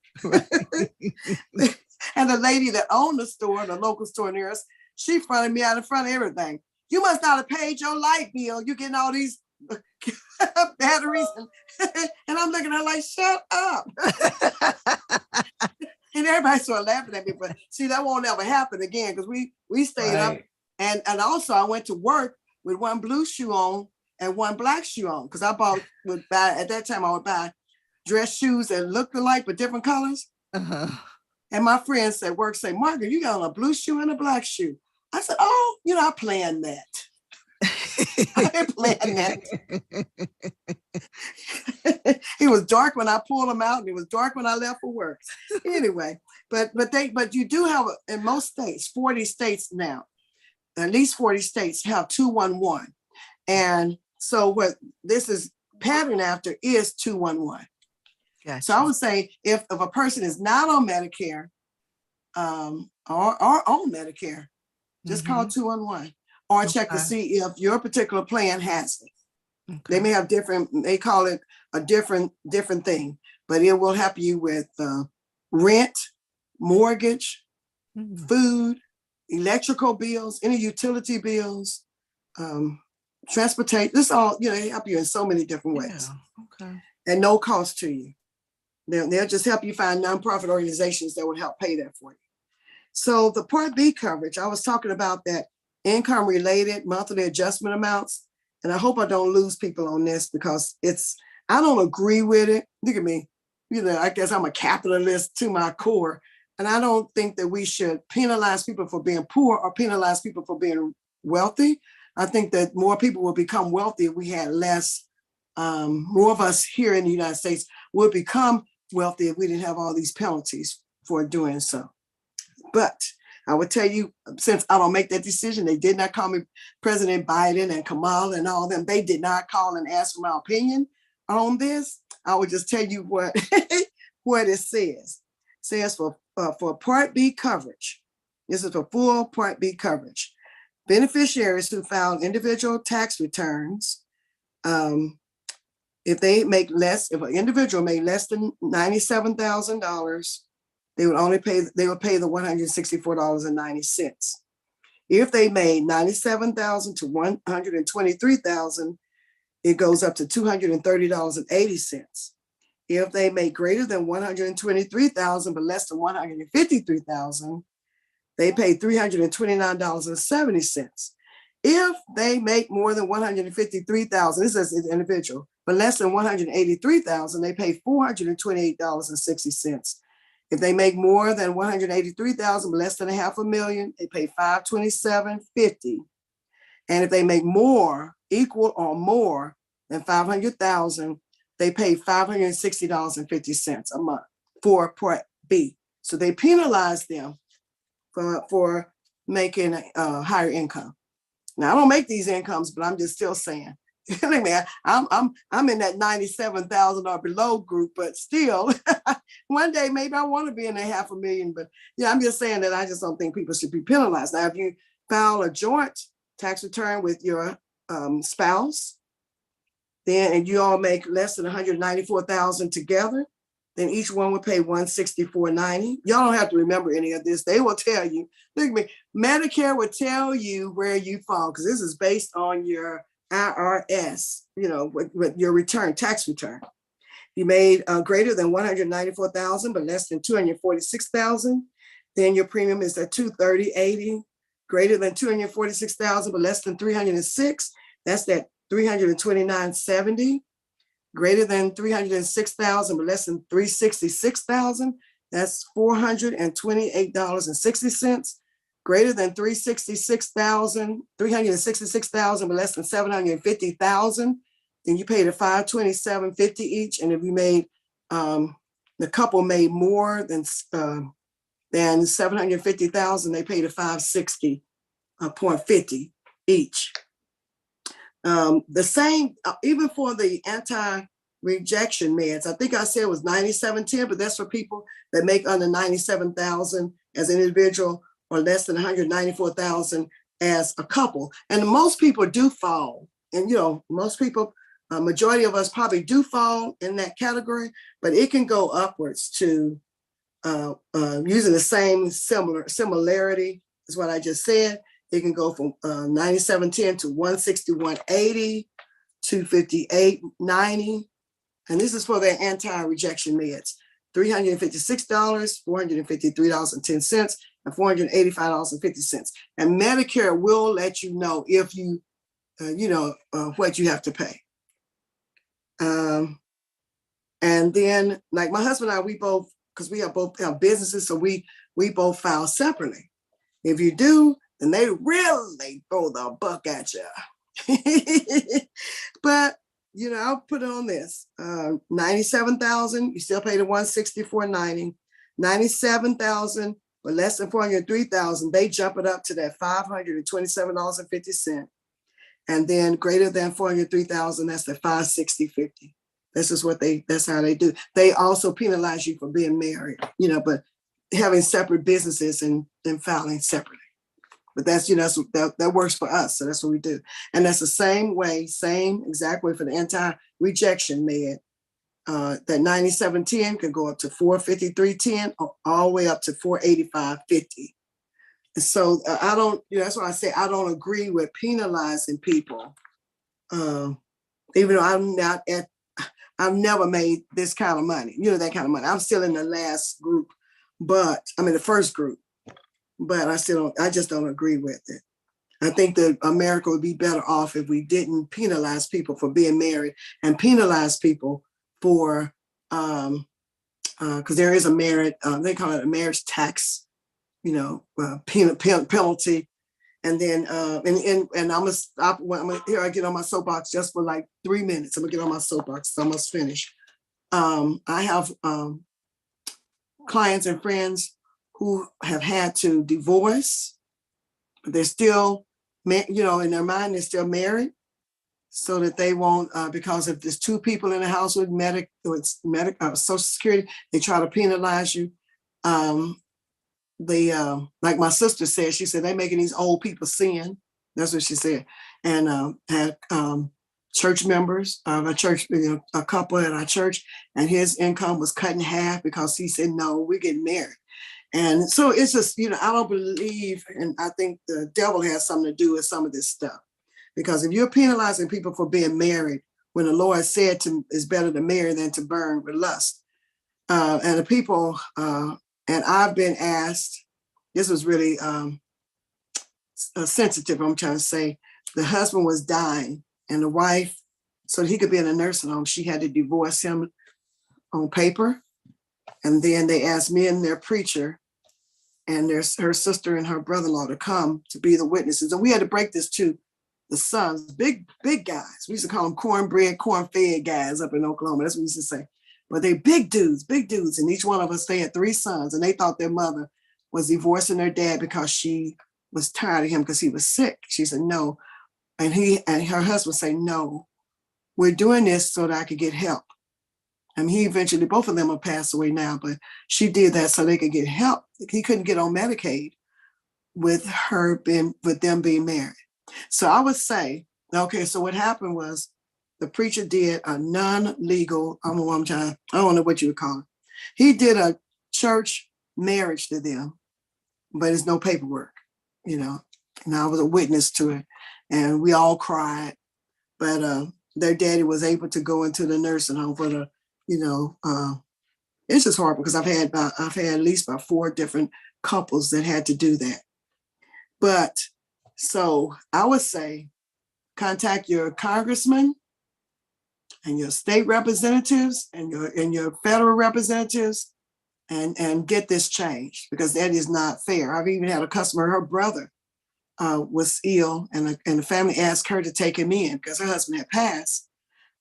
And the lady that owned the store, the local store near us, she fronted me out in front of everything. You must not have paid your light bill. You're getting all these batteries. And I'm looking at her like, shut up. And everybody started laughing at me. But see, that won't ever happen again because we stayed up. And also I went to work with one blue shoe on and one black shoe on because at that time I would buy dress shoes that looked alike but different colors. Uh-huh. And my friends at work say, Margaret, you got on a blue shoe and a black shoe. I said, oh, I planned that. I didn't plan that. It was dark when I pulled them out and it was dark when I left for work. Anyway, but you do have in most states, 40 states now, at least 40 states have 211. And so what this is patterned after is 211. Gotcha. So I would say if a person is not on Medicare or on Medicare, just call 211 or check to see if your particular plan has it. Okay. They may have they call it a different thing, but it will help you with rent, mortgage, food, electrical bills, any utility bills, transportation. This all, help you in so many different ways. Yeah. Okay. And no cost to you. They'll just help you find nonprofit organizations that would help pay that for you. So the Part B coverage, I was talking about that income related monthly adjustment amounts. And I hope I don't lose people on this because I don't agree with it. Look at me. I guess I'm a capitalist to my core. And I don't think that we should penalize people for being poor or penalize people for being wealthy. I think that more people will become wealthy if we had less, more of us here in the United States would become wealthy if we didn't have all these penalties for doing so. But I would tell you, since I don't make that decision, they did not call me President Biden and Kamala and all them. They did not call and ask for my opinion on this. I would just tell you what it says. It says for Part B coverage, this is for full Part B coverage. Beneficiaries who filed individual tax returns, if an individual made less than $97,000, they would pay the $164.90. If they made $97,000 to $123,000, it goes up to $230.80. If they make greater than $123,000 but less than $153,000, they pay $329.70. If they make more than $153,000, this is an individual, but less than $183,000, they pay $428.60. If they make more than $183,000, but less than $500,000, they pay $527.50. And if they make more, equal or more than $500,000, they pay $560.50 a month for Part B. So they penalize them for making a higher income. Now I don't make these incomes, but I'm just still saying. I'm in that 97,000 or below group, but still, one day maybe I want to be in that $500,000. But I'm just saying that I just don't think people should be penalized. Now, if you file a joint tax return with your spouse, and you all make less than $194,000 together, then each one would pay $164.90. Y'all don't have to remember any of this. They will tell you. Look at me. Medicare will tell you where you fall because this is based on your IRS, with your tax return. You made greater than $194,000, but less than $246,000, then your premium is at $230.80. Greater than $246,000, but less than $306,000, that's that $329.70. Greater than $306,000, but less than $366,000, that's $428.60. Greater than $366,000, but less than $750,000, then you pay the $527.50 each. And if you made the couple made more than $750,000, they pay the $560 0.50 each. The same, even for the anti-rejection meds, I think I said it was 9710, but that's for people that make under 97,000 as an individual or less than 194,000 as a couple. And most people do fall. And, most people, majority of us probably do fall in that category, but it can go upwards to using the same similarity is what I just said. It can go from 9710 to 161.80, 258.90. And this is for their anti-rejection meds. $356, $453.10, and $485.50. And Medicare will let you know if you, what you have to pay. And then, like my husband and I, we both, because we both have businesses, so we both file separately. If you do, then they really throw the buck at you. But I'll put it on this: 97,000, you still pay the 164.90. 97,000, but less than 403,000, they jump it up to that $527.50. And then greater than 403,000, that's the $560.50. That's how they do. They also penalize you for being married, but having separate businesses and filing separately. But that's, that works for us. So that's what we do. And that's the same exact way for the anti-rejection med. That 9710 can go up to 453.10 or all the way up to 485.50. So I don't, that's why I say I don't agree with penalizing people. Even though I've never made this kind of money, that kind of money. I'm still in the last group, but I'm in the first group, but I just don't agree with it. I think that America would be better off if we didn't penalize people for being married and penalize people for, because there is a marriage, they call it a marriage tax, penalty. And then, and I'm gonna stop. Here I get on my soapbox just for like 3 minutes. I'm gonna get on my soapbox. It's almost finished. I have clients and friends who have had to divorce, but they're still, in their mind, they're still married, so that they won't, because if there's two people in the house with Social Security, they try to penalize you. Like my sister said, she said, they're making these old people sin. That's what she said. And had church members of a church, a couple at our church, and his income was cut in half because he said, no, we're getting married. And so it's just, I don't believe, and I think the devil has something to do with some of this stuff. Because if you're penalizing people for being married, when the Lord said it's better to marry than to burn with lust. And the people, and I've been asked, this was really sensitive, I'm trying to say. The husband was dying, and the wife, so that he could be in a nursing home, she had to divorce him on paper. And then they asked me and their preacher and her sister and her brother-in-law to come to be the witnesses. And we had to break this to the sons, big guys. We used to call them corn-fed guys up in Oklahoma. That's what we used to say. But they big dudes. And each one of us, they had 3 sons, and they thought their mother was divorcing their dad because she was tired of him because he was sick. She said, no. And her husband said, no, we're doing this so that I could get help. And he eventually, both of them have passed away now, but she did that so they could get help. He couldn't get on Medicaid with them being married. So I would say, okay, so what happened was the preacher did a non-legal, I don't know what you would call it. He did a church marriage to them, but it's no paperwork, and I was a witness to it, and we all cried, but their daddy was able to go into the nursing home for the, it's just horrible because I've had at least about 4 different couples that had to do that. But so I would say contact your congressman and your state representatives and your federal representatives and get this changed, because that is not fair. I've even had a customer, her brother was ill, and the family asked her to take him in because her husband had passed.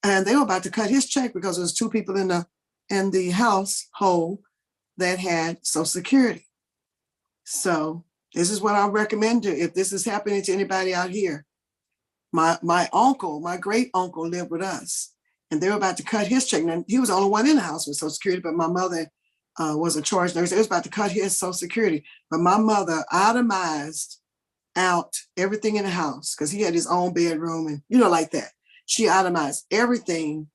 And they were about to cut his check because there was 2 people in the household that had Social Security. So This is what I recommend to, if this is happening to anybody out here. My uncle, my great uncle lived with us, and they were about to cut his check. And he was the only one in the house with Social Security, but my mother was a charge nurse. They was about to cut his Social Security, but my mother itemized out everything in the house because he had his own bedroom and like that. She itemized everything,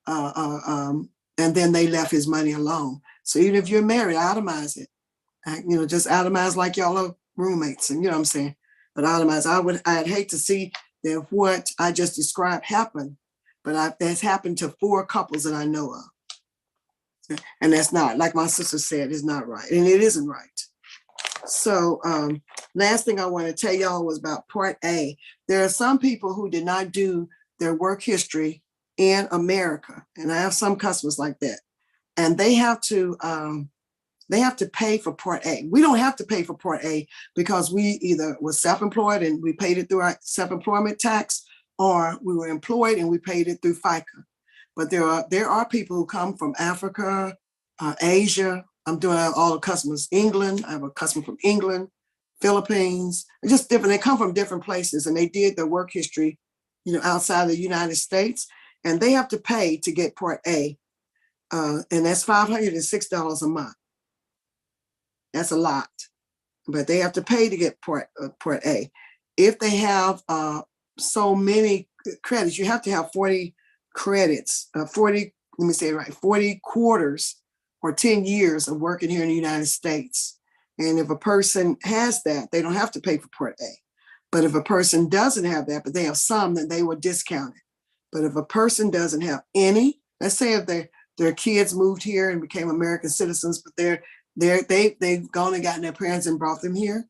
and then they left his money alone. So even if you're married, itemize it. Just itemize like y'all are roommates, and what I'm saying. But itemize, I'd hate to see that what I just described happen, but that's happened to 4 couples that I know of. And that's not, like my sister said, is not right. And it isn't right. So last thing I want to tell y'all was about Part A. There are some people who did not do their work history in America. And I have some customers like that. And they have to pay for Part A. We don't have to pay for Part A because we either were self-employed and we paid it through our self-employment tax, or we were employed and we paid it through FICA. But there are people who come from Africa, Asia. I'm doing all the customers, England. I have a customer from England, Philippines, just different. They come from different places, and they did their work history, outside the United States, and they have to pay to get Part A. And that's $506 a month. That's a lot, but they have to pay to get Part A. If they have so many credits, you have to have 40 credits, 40 quarters or 10 years of working here in the United States. And if a person has that, they don't have to pay for Part A. But if a person doesn't have that, but they have some, then they will discount it. But if a person doesn't have any, let's say if their kids moved here and became American citizens, but they've gone and gotten their parents and brought them here,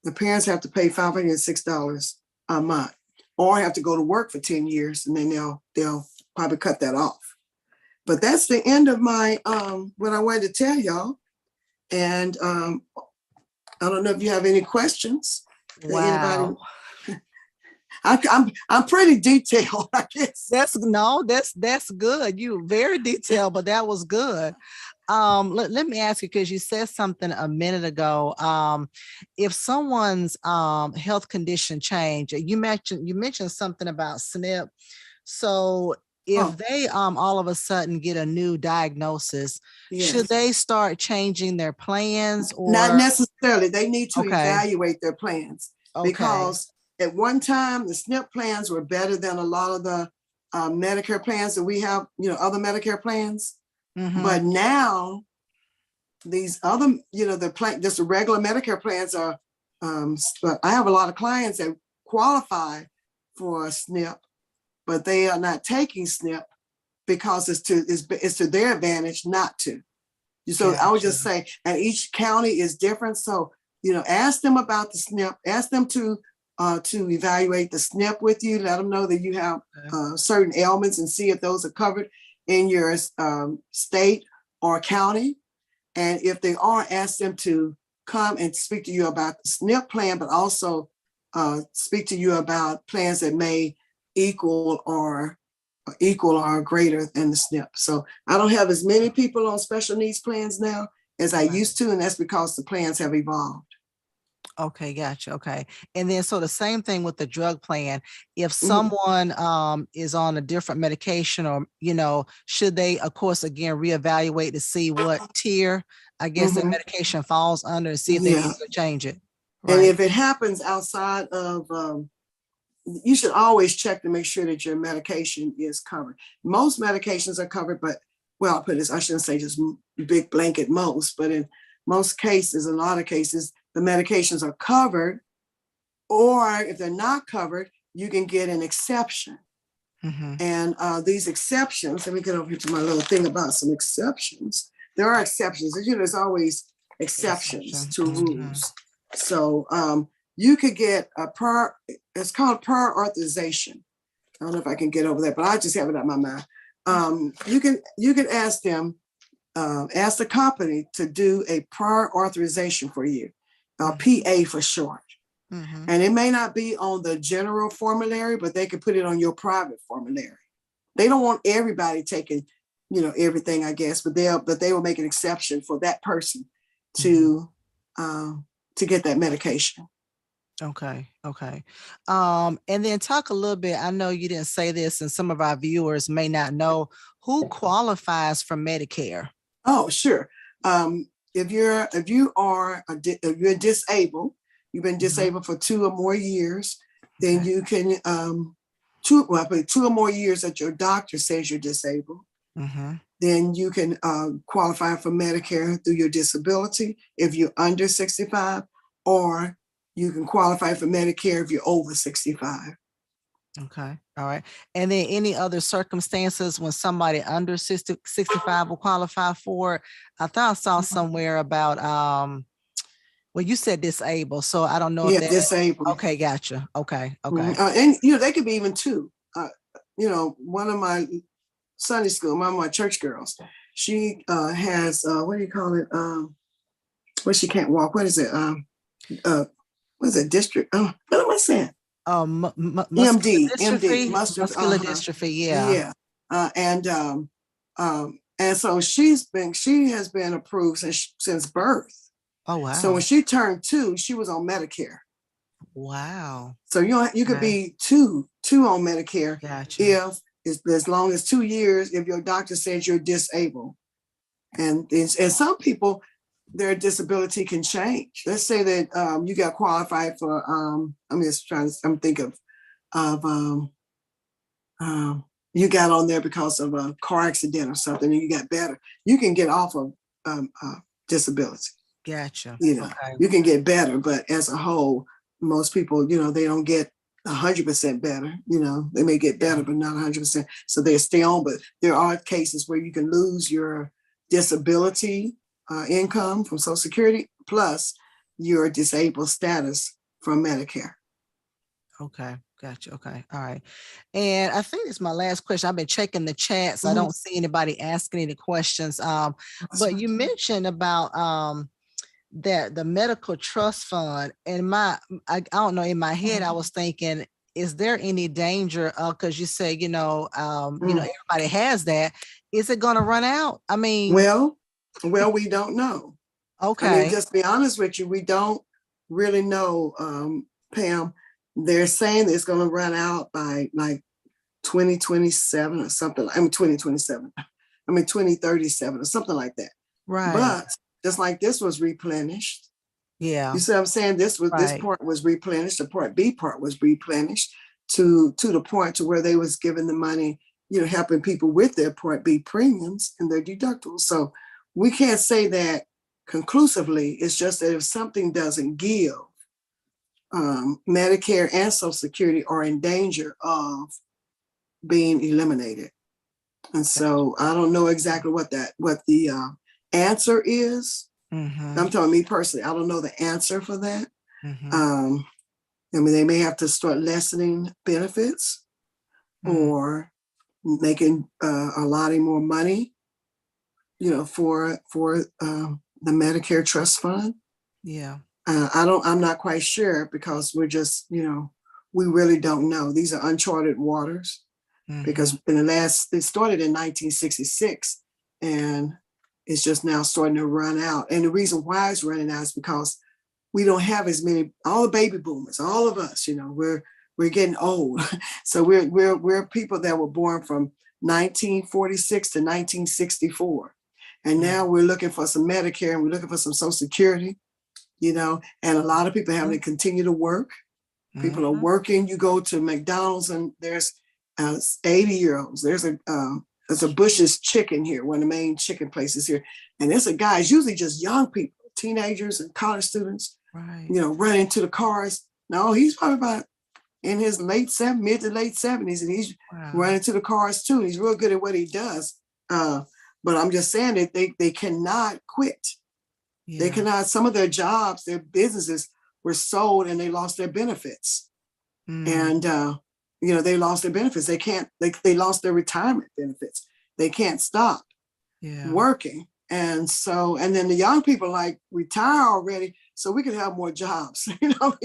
the parents have to pay $506 a month, or have to go to work for 10 years, and then they'll probably cut that off. But that's the end of my what I wanted to tell y'all. And I don't know if you have any questions. Wow. I'm pretty detailed, I guess. That's good. You very detailed, but that was good. Let me ask you, because you said something a minute ago. If someone's health condition change, you mentioned something about SNP. So if they all of a sudden get a new diagnosis, should they start changing their plans? Or not necessarily? They need to evaluate their plans, because at one time the SNP plans were better than a lot of the Medicare plans that we have, other Medicare plans. Mm-hmm. But now these other, just the regular Medicare plans are, but I have a lot of clients that qualify for a SNP, but they are not taking SNP because it's to their advantage not to. So I would just say, and each county is different. So, ask them about the SNP, ask them to evaluate the SNP with you, let them know that you have certain ailments, and see if those are covered in your state or county. And if they are, ask them to come and speak to you about the SNP plan, but also speak to you about plans that may equal or greater than the SNP. So I don't have as many people on special needs plans now as I used to, and that's because the plans have evolved. Okay, gotcha. Okay. And then so the same thing with the drug plan. If someone is on a different medication, or, should they, of course, again, reevaluate to see what tier, I guess, the medication falls under, and see if they need to change it. Right? And if it happens outside of, you should always check to make sure that your medication is covered. Most medications are covered, but, well, I shouldn't say just big blanket most, but in most cases, a lot of cases, the medications are covered, or if they're not covered, you can get an exception. Mm-hmm. And these exceptions, let me get over here to my little thing about some exceptions. There are exceptions. There's always exceptions to rules. So you could get it's called prior authorization. I don't know if I can get over that, but I just have it on my mind. You can ask them, ask the company to do a prior authorization for you. PA for short. Mm-hmm. And it may not be on the general formulary, but they could put it on your private formulary. They don't want everybody taking, everything, I guess, but they will make an exception for that person to to get that medication. Okay. And then talk a little bit. I know you didn't say this, and some of our viewers may not know who qualifies for Medicare. Oh, sure. If you're disabled, you've been disabled for 2 or more years, then you can 2 or more years that your doctor says you're disabled. Then you can qualify for Medicare through your disability if you're under 65, or you can qualify for Medicare if you're over 65. Okay. All right. And then any other circumstances when somebody under 65 will qualify for it? I thought I saw somewhere about, well, you said disabled, so I don't know if that. Disabled. Okay, gotcha. Okay. And they could be even 2. One of my Sunday school, one of my church girls, she has what do you call it? Well, she can't walk. What is it? What is it? District? What am I saying? MD, muscular dystrophy. Yeah. And so she has been approved since birth. Oh wow! So when she turned 2, she was on Medicare. Wow! So you could be two on Medicare. Gotcha. If it's as long as 2 years, if your doctor says you're disabled, and some people, their disability can change. Let's say that you got qualified for. I'm thinking of you got on there because of a car accident or something, and you got better. You can get off of disability. Gotcha. You can get better, but as a whole, most people, they don't get 100% better. They may get better, but not 100%. So they stay on. But there are cases where you can lose your disability income from Social Security plus your disabled status from Medicare. Okay, gotcha. Okay, all right. And I think it's my last question. I've been checking the chat, so I don't see anybody asking any questions. But you mentioned about that the medical trust fund, and I don't know, in my head I was thinking, is there any danger because you say everybody has that? Is it going to run out? I mean, well, we don't know. Okay. I mean, just be honest with you, we don't really know, Pam. They're saying it's going to run out by like 2027 or something. 2027. 2037 or something like that. Right. But just like this was replenished. Yeah. You see what I'm saying? This part was replenished. The Part B part was replenished to the point to where they was giving the money, helping people with their Part B premiums and their deductibles. So we can't say that conclusively. It's just that if something doesn't give, Medicare and Social Security are in danger of being eliminated. And so I don't know exactly what the answer is. I'm telling me personally, I don't know the answer for that. They may have to start lessening benefits or making allotting more money, for the Medicare trust fund. Yeah. I'm not quite sure because we're just, we really don't know. These are uncharted waters because it started in 1966 and it's just now starting to run out. And the reason why it's running out is because we don't have as many, all the baby boomers, all of us, we're getting old. So we're people that were born from 1946 to 1964. And now we're looking for some Medicare and we're looking for some Social Security, and a lot of people having to continue to work. People are working. You go to McDonald's and there's 80-year-olds. There's a Bush's Chicken here, one of the main chicken places here. And there's a guy, it's usually just young people, teenagers and college students, running to the cars. No, he's probably about in his mid to late 70s, and he's running to the cars too. He's real good at what he does. But I'm just saying that they cannot quit. Yeah. They cannot, some of their jobs, their businesses were sold and they lost their benefits. And, they lost their benefits. They lost their retirement benefits. They can't stop working. And then the young people retire already so we can have more jobs, but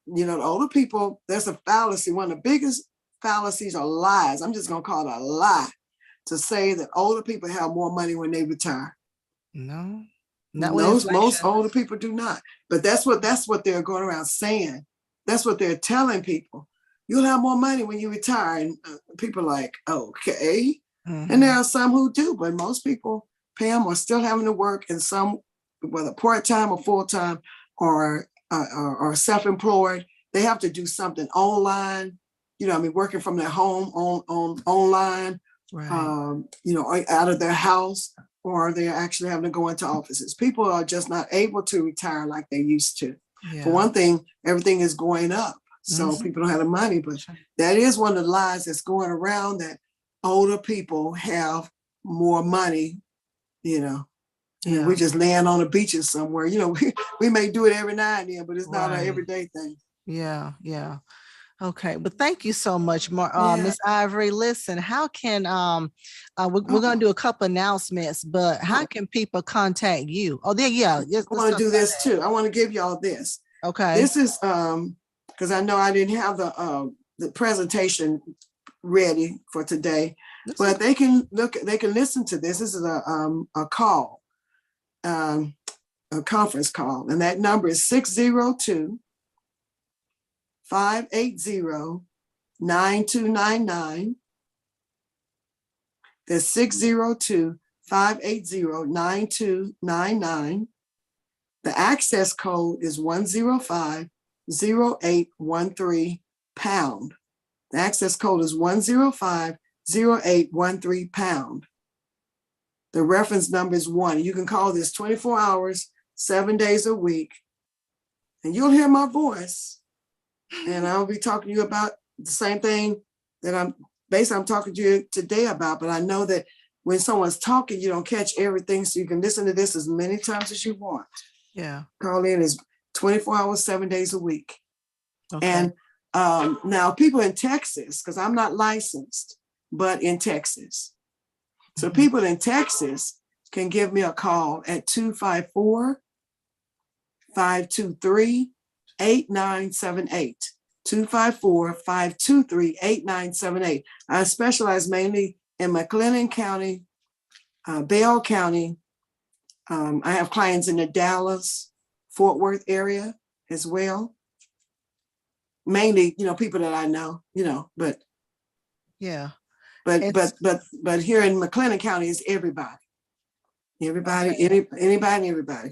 the older people, there's a fallacy. One of the biggest fallacies or lies, I'm just going to call it a lie, to say that older people have more money when they retire. No. Not with Most inflation. older people do not. But that's what they're going around saying. That's what they're telling people. You'll have more money when you retire. And people are like, okay. And there are some who do, but most people, Pam, are still having to work, and some, whether part-time or full-time or self-employed, they have to do something online, working from their home online, Right. out of their house, or they're actually having to go into offices. People are just not able to retire like they used to. Yeah. For one thing, everything is going up. So people don't have the money, but that is one of the lies that's going around, that older people have more money, Yeah. we just land on the beaches somewhere. We may do it every now and then, but it's not an everyday thing. Yeah. Yeah. Okay, but thank you so much, Yeah. Miss Ivory. Listen, how can we're going to do a couple announcements, but how can people contact you? Oh, there, yeah. I want to do this too. I want to give y'all this. Okay. This is because I know I didn't have the presentation ready for today, but they can listen to this. This is a call, a conference call, and that number is 602-580-9299. That's 602-580-9299. The access code is 105-0813 pound. The access code is 105-0813 pound. The reference number is 1. You can call this 24 hours, 7 days a week, and you'll hear my voice. And I'll be talking to you about the same thing that I'm talking to you today about. But I know that when someone's talking, you don't catch everything. So you can listen to this as many times as you want. Yeah. Call in is 24 hours, 7 days a week. Okay. And now people in Texas, because I'm not licensed, but in Texas. So people in Texas can give me a call at 254-523-8978. 254-523-8978. I specialize mainly in McLennan County, Bell County. I have clients in the Dallas, Fort Worth area as well. Mainly, people that I know, but yeah. But here in McLennan County is everybody. Everybody, Okay. anybody, everybody.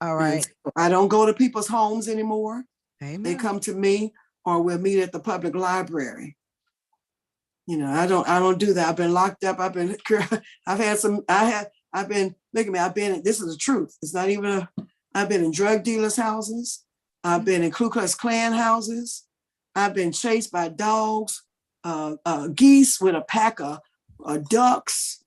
All right. So I don't go to people's homes anymore. Amen. They come to me, or we'll meet at the public library. I don't do that. I've been locked up. I've been, this is the truth. It's not even I've been in drug dealers' houses. I've been in Ku Klux Klan houses. I've been chased by dogs, geese with a pack of ducks.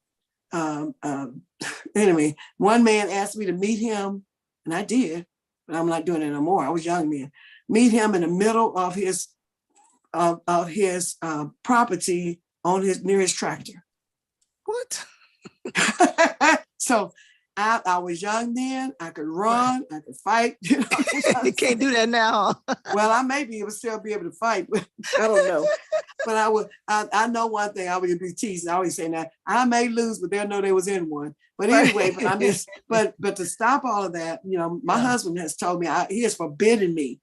Anyway, one man asked me to meet him, and I did, but I'm not doing it no more. I was young man. Meet him in the middle of his property near his tractor. What? So I was young then. I could run. I could fight. You can't do that now. Well, I may be able to still be able to fight, but I don't know. But I know one thing. I would be teasing. I always say that I may lose, but they'll know they was in one. But anyway, but to stop all of that, my husband has told me he has forbidden me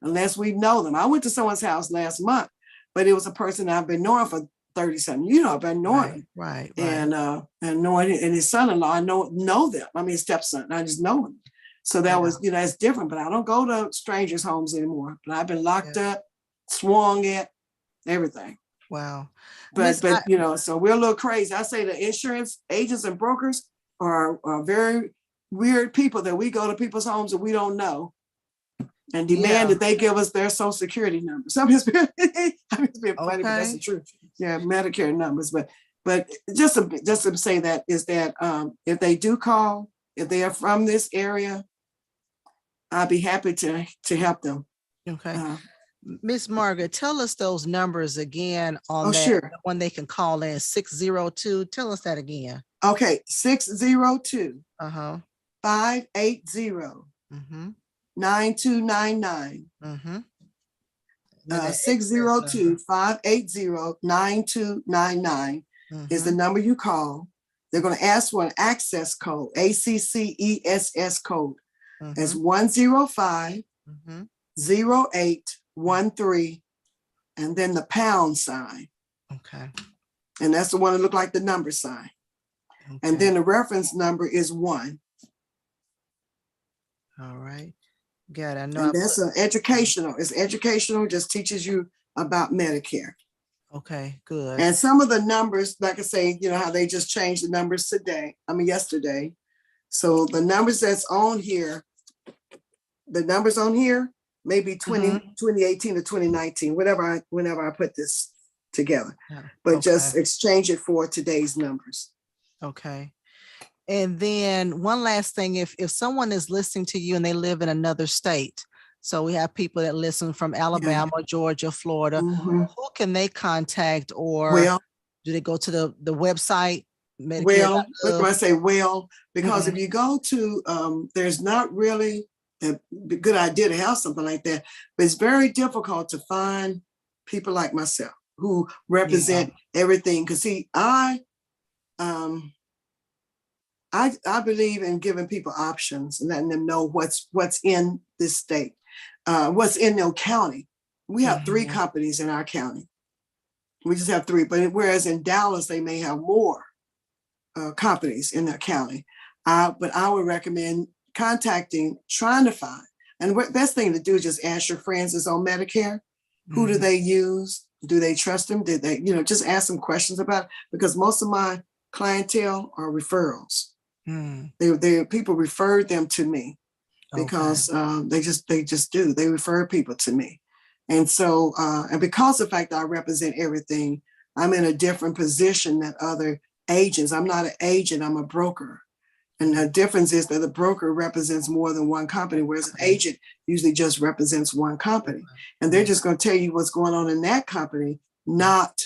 unless we know them. I went to someone's house last month, but it was a person I've been knowing for 30-something. I've been knowing him. Right. And knowing and his son-in-law, I know them. I mean, stepson, I just know him. So that was, it's different, but I don't go to strangers' homes anymore. But I've been locked up, swung at, everything. Wow. But so we're a little crazy. I say the insurance agents and brokers are very weird people that we go to people's homes that we don't know and demand that they give us their social security numbers. I'm just being funny, but that's the truth. Yeah, Medicare numbers. But just to say that is that if they do call, if they are from this area, I'll be happy to help them. Okay. Miss Margaret, tell us those numbers again on that. Sure. When they can call in 602. Tell us that again. Okay, 602 580 9299. 602-580-9299 is the number you call. they're going to ask for an access code, ACCESS code. It's Mhm. 105 Mhm. 0813, and then the pound sign. Okay. And that's the one that look like the number sign. And Okay. then the reference number is 1. All right. Good. I know. And that's an educational. It's educational, just teaches you about Medicare. Okay. Good. And some of the numbers, like I say, you know how they just changed the numbers yesterday. So the numbers that's on here, the numbers on here, maybe 2018 or 2019, whenever I put this together. Yeah. But Okay. just exchange it for today's numbers. Okay. And then one last thing, if someone is listening to you and they live in another state, so we have people that listen from Alabama, Georgia, Florida, who can they contact, or Well, do they go to the website? Well, Medicare.gov? when I say because if you go to, there's not really a good idea to have something like that, but it's very difficult to find people like myself who represent everything. Because see, I believe in giving people options and letting them know what's in this state, what's in their county. We have 3 companies in our county. We just have 3, but whereas in Dallas they may have more companies in their county. But I would recommend trying to find. And the best thing to do is just ask your friends that's on Medicare. Who do they use? Do they trust them? Did they, just ask them questions about it? Because most of my clientele are referrals. People referred them to me because they just do. They refer people to me. And so, and because of the fact that I represent everything, I'm in a different position than other agents. I'm not an agent, I'm a broker. And the difference is that the broker represents more than one company, whereas an agent usually just represents one company. And they're just going to tell you what's going on in that company, not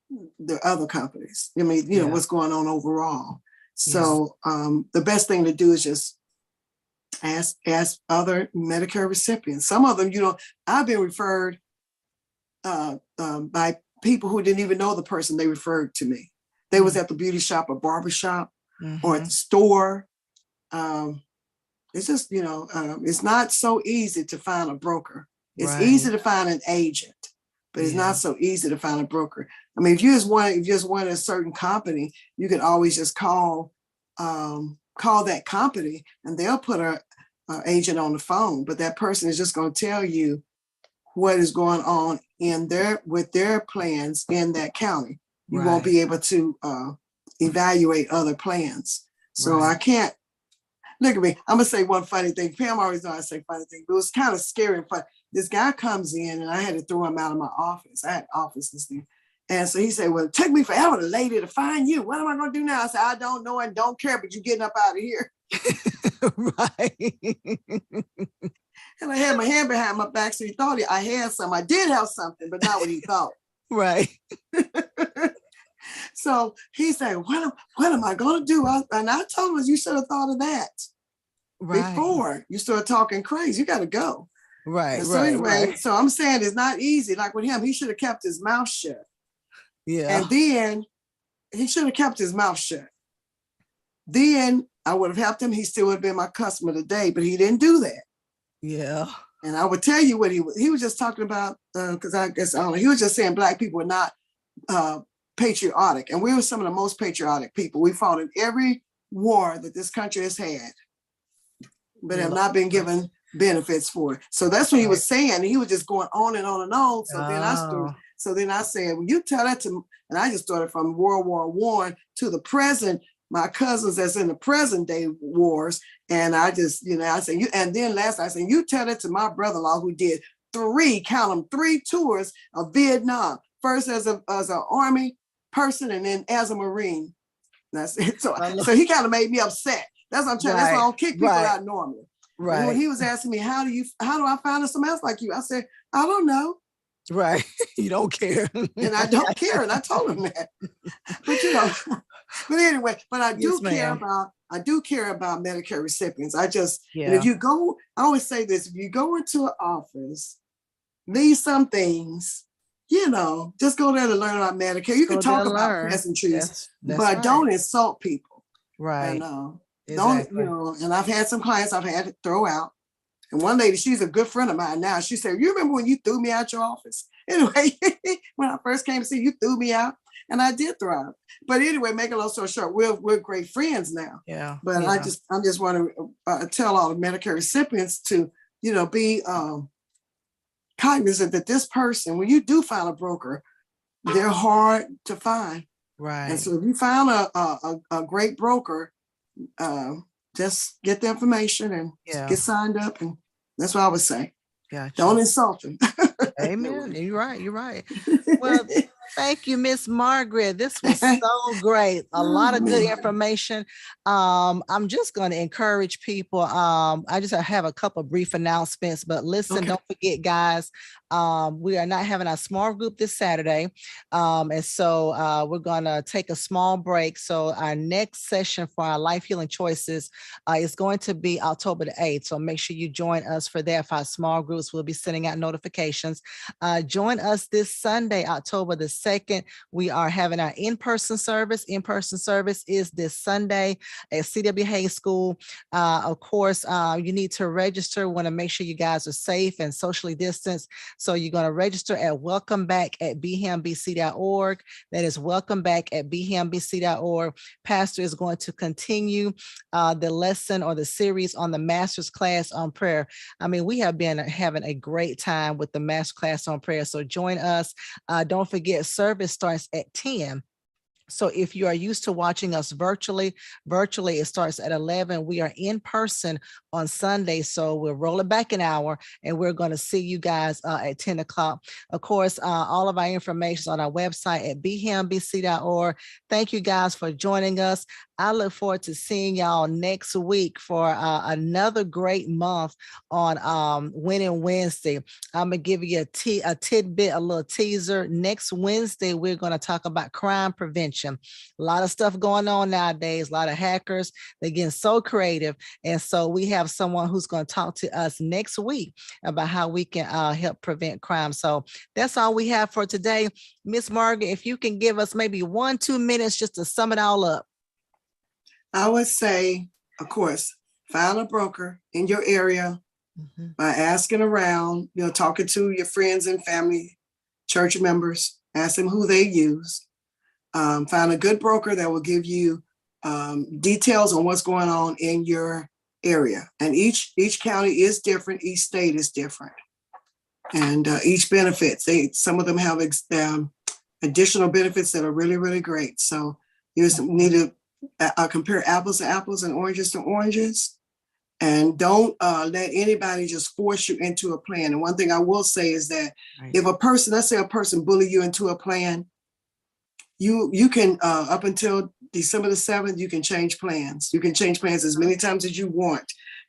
the other companies. I mean, what's going on overall. So the best thing to do is just ask other Medicare recipients. Some of them, I've been referred by people who didn't even know the person they referred to me. They was at the beauty shop or barber shop or at the store. It's just, it's not so easy to find a broker. It's easy to find an agent, but it's not so easy to find a broker. I mean, if you just want a certain company, you can always just call that company and they'll put a agent on the phone, but that person is just going to tell you what is going on with their plans in that county. You won't be able to evaluate other plans. So I can't, look at me. I'm going to say one funny thing. Pam always knows I say funny thing, but it was kind of scary and fun. This guy comes in and I had to throw him out of my office. I had offices there. And so he said, well, it took me forever, the lady, to find you. What am I going to do now? I said, I don't know and don't care, but you're getting up out of here. And I had my hand behind my back, so he thought I had something. I did have something, but not what he thought. So he said, what am I going to do? And I told him, you should have thought of that before you start talking crazy. You got to go. So anyway, so I'm saying it's not easy. Like with him, he should have kept his mouth shut. And then he should have kept his mouth shut. Then I would have helped him. He still would have been my customer today, but he didn't do that. And I would tell you what he was just talking about, because I guess, I don't know, he was just saying Black people were not patriotic. And we were some of the most patriotic people. We fought in every war that this country has had, but have not been given benefits for it. So that's what he was saying. He was just going on and on and on. So then I said, well, you tell that to, and I just started from World War I to the present, my cousins that's in the present day wars. And I just, I said, and then last I said, you tell it to my brother-in-law who did 3 tours of Vietnam, first as an Army person and then as a Marine. That's it. So he kind of made me upset. That's what I'm trying. That's why I don't kick people out normally. When he was asking me, how do I find somebody else like you? I said, I don't know. You don't care. And I don't care. And I told him that. But but anyway, but I do care about Medicare recipients. I just, and if you go, I always say this, if you go into an office, leave some things just go there to learn about Medicare. You can Go there talk and about learn. pleasantries, That's but right. don't insult people. Right. And don't, Exactly. and I've had some clients I've had to throw out. And one lady, she's a good friend of mine now. She said, "You remember when you threw me out your office?" Anyway, when I first came to see you, threw me out, and I did throw out. But anyway, make a long story short, we're great friends now. Yeah. But I just want to tell all the Medicare recipients to, be cognizant that this person, when you do find a broker, they're hard to find. Right. And so if you found a great broker, just get the information and get signed up. And that's what I would say. Gotcha. Don't insult them. Amen. You're right. You're right. Well, thank you, Miss Margaret. This was so great. A lot of good information. I'm just going to encourage people. I just have a couple of brief announcements, but listen, don't forget, guys, we are not having a small group this Saturday. And so we're going to take a small break. So our next session for our Life Healing Choices is going to be October the 8th. So make sure you join us for that. For our small groups, we'll be sending out notifications. Join us this Sunday, October the 2nd. We are having our in-person service. In-person service is this Sunday at CW Hayes School. Of course, you need to register. We want to make sure you guys are safe and socially distanced. So you're going to register at welcomeback@bhmbc.org. That is welcomeback@bhmbc.org. Pastor is going to continue the lesson or the series on the master's class on prayer. I mean, we have been having a great time with the master class on prayer. So join us. Don't forget, service starts at 10. So if you are used to watching us virtually it starts at 11. We are in person on Sunday. So we're rolling back an hour and we're going to see you guys at 10 o'clock. Of course, all of our information is on our website at bhmbc.org. Thank you guys for joining us. I look forward to seeing y'all next week for another great month on Winning Wednesday. I'm going to give you a tidbit, a little teaser. Next Wednesday, we're going to talk about crime prevention. A lot of stuff going on nowadays, a lot of hackers. They're getting so creative. And so we have someone who's going to talk to us next week about how we can help prevent crime. So that's all we have for today. Miss Margaret, if you can give us maybe 1-2 minutes just to sum it all up. I would say, of course, find a broker in your area by asking around, talking to your friends and family, church members, ask them who they use. Find a good broker that will give you details on what's going on in your area. And each county is different. Each state is different. And each benefits, some of them have additional benefits that are really, really great. So you just need to compare apples to apples and oranges to oranges. And don't let anybody just force you into a plan. And one thing I will say is that if let's say a person bully you into a plan, you can, up until December the 7th, you can change plans. You can change plans as many times as you want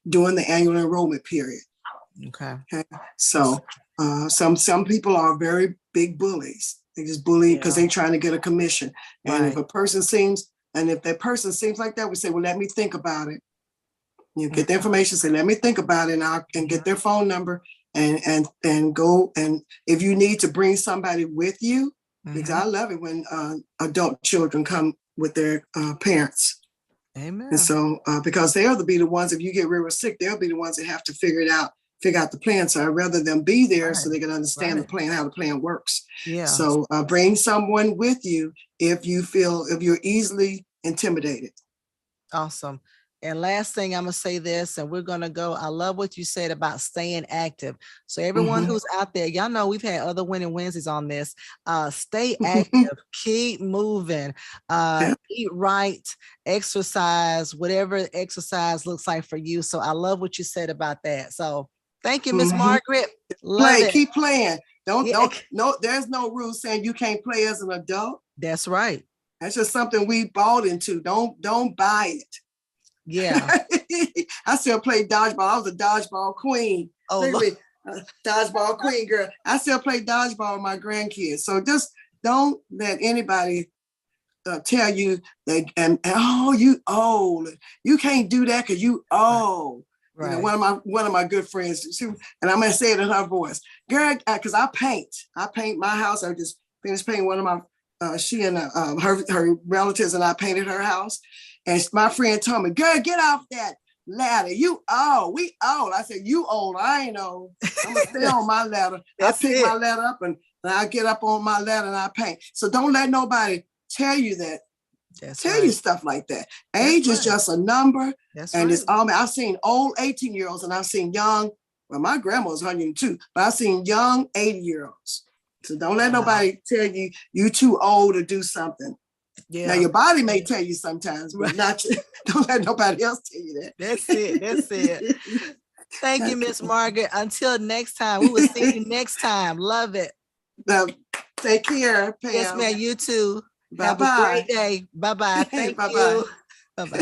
during the annual enrollment period. Okay. So some people are very big bullies. They just bully because they're trying to get a commission. And if that person seems like that, we say, well, let me think about it. You get the information, say, let me think about it, and get their phone number and go. And if you need to bring somebody with you, because I love it when adult children come with their parents. Amen. And so because they'll be the ones, if you get real sick, they'll be the ones that have to figure out the plan. So I'd rather them be there so they can understand the plan, how the plan works. Yeah. So bring someone with you if you're easily intimidated. Awesome. And last thing, I'm going to say this, and we're going to go. I love what you said about staying active. So everyone who's out there, y'all know we've had other Winning Wednesdays on this. Stay active, keep moving, eat right, exercise, whatever exercise looks like for you. So I love what you said about that. So thank you, Miss Margaret. Keep playing. No, there's no rule saying you can't play as an adult. That's right. That's just something we bought into. Don't buy it. Yeah. I still play dodgeball. I was a dodgeball queen. Dodgeball queen, girl. I still play dodgeball with my grandkids. So just don't let anybody tell you that, you old. You can't do that because you old. You know, Right. one of my good friends, and I'm gonna say it in her voice, girl, because I paint my house. I just finished painting one of my she and her relatives and I painted her house, and my friend told me, girl, get off that ladder. You old, we old. I said, you old, I ain't old. I'm gonna stay on my ladder. I pick my ladder up and I get up on my ladder and I paint. So don't let nobody tell you that. Tell you stuff like that. Age is just a number. And it's all, I've seen old 18-year-olds and I've seen young, well, my grandma was 102, but I've seen young 80-year-olds. So don't let nobody tell you you too old to do something. Yeah. Now your body may tell you sometimes, but not don't let nobody else tell you that. That's it. That's it. Thank you, Miss Margaret. Until next time, we will see you next time. Love it. Take care, Pam. Yes, ma'am. You too. Bye-bye. Have a great day. Bye-bye. Thank Bye-bye. you.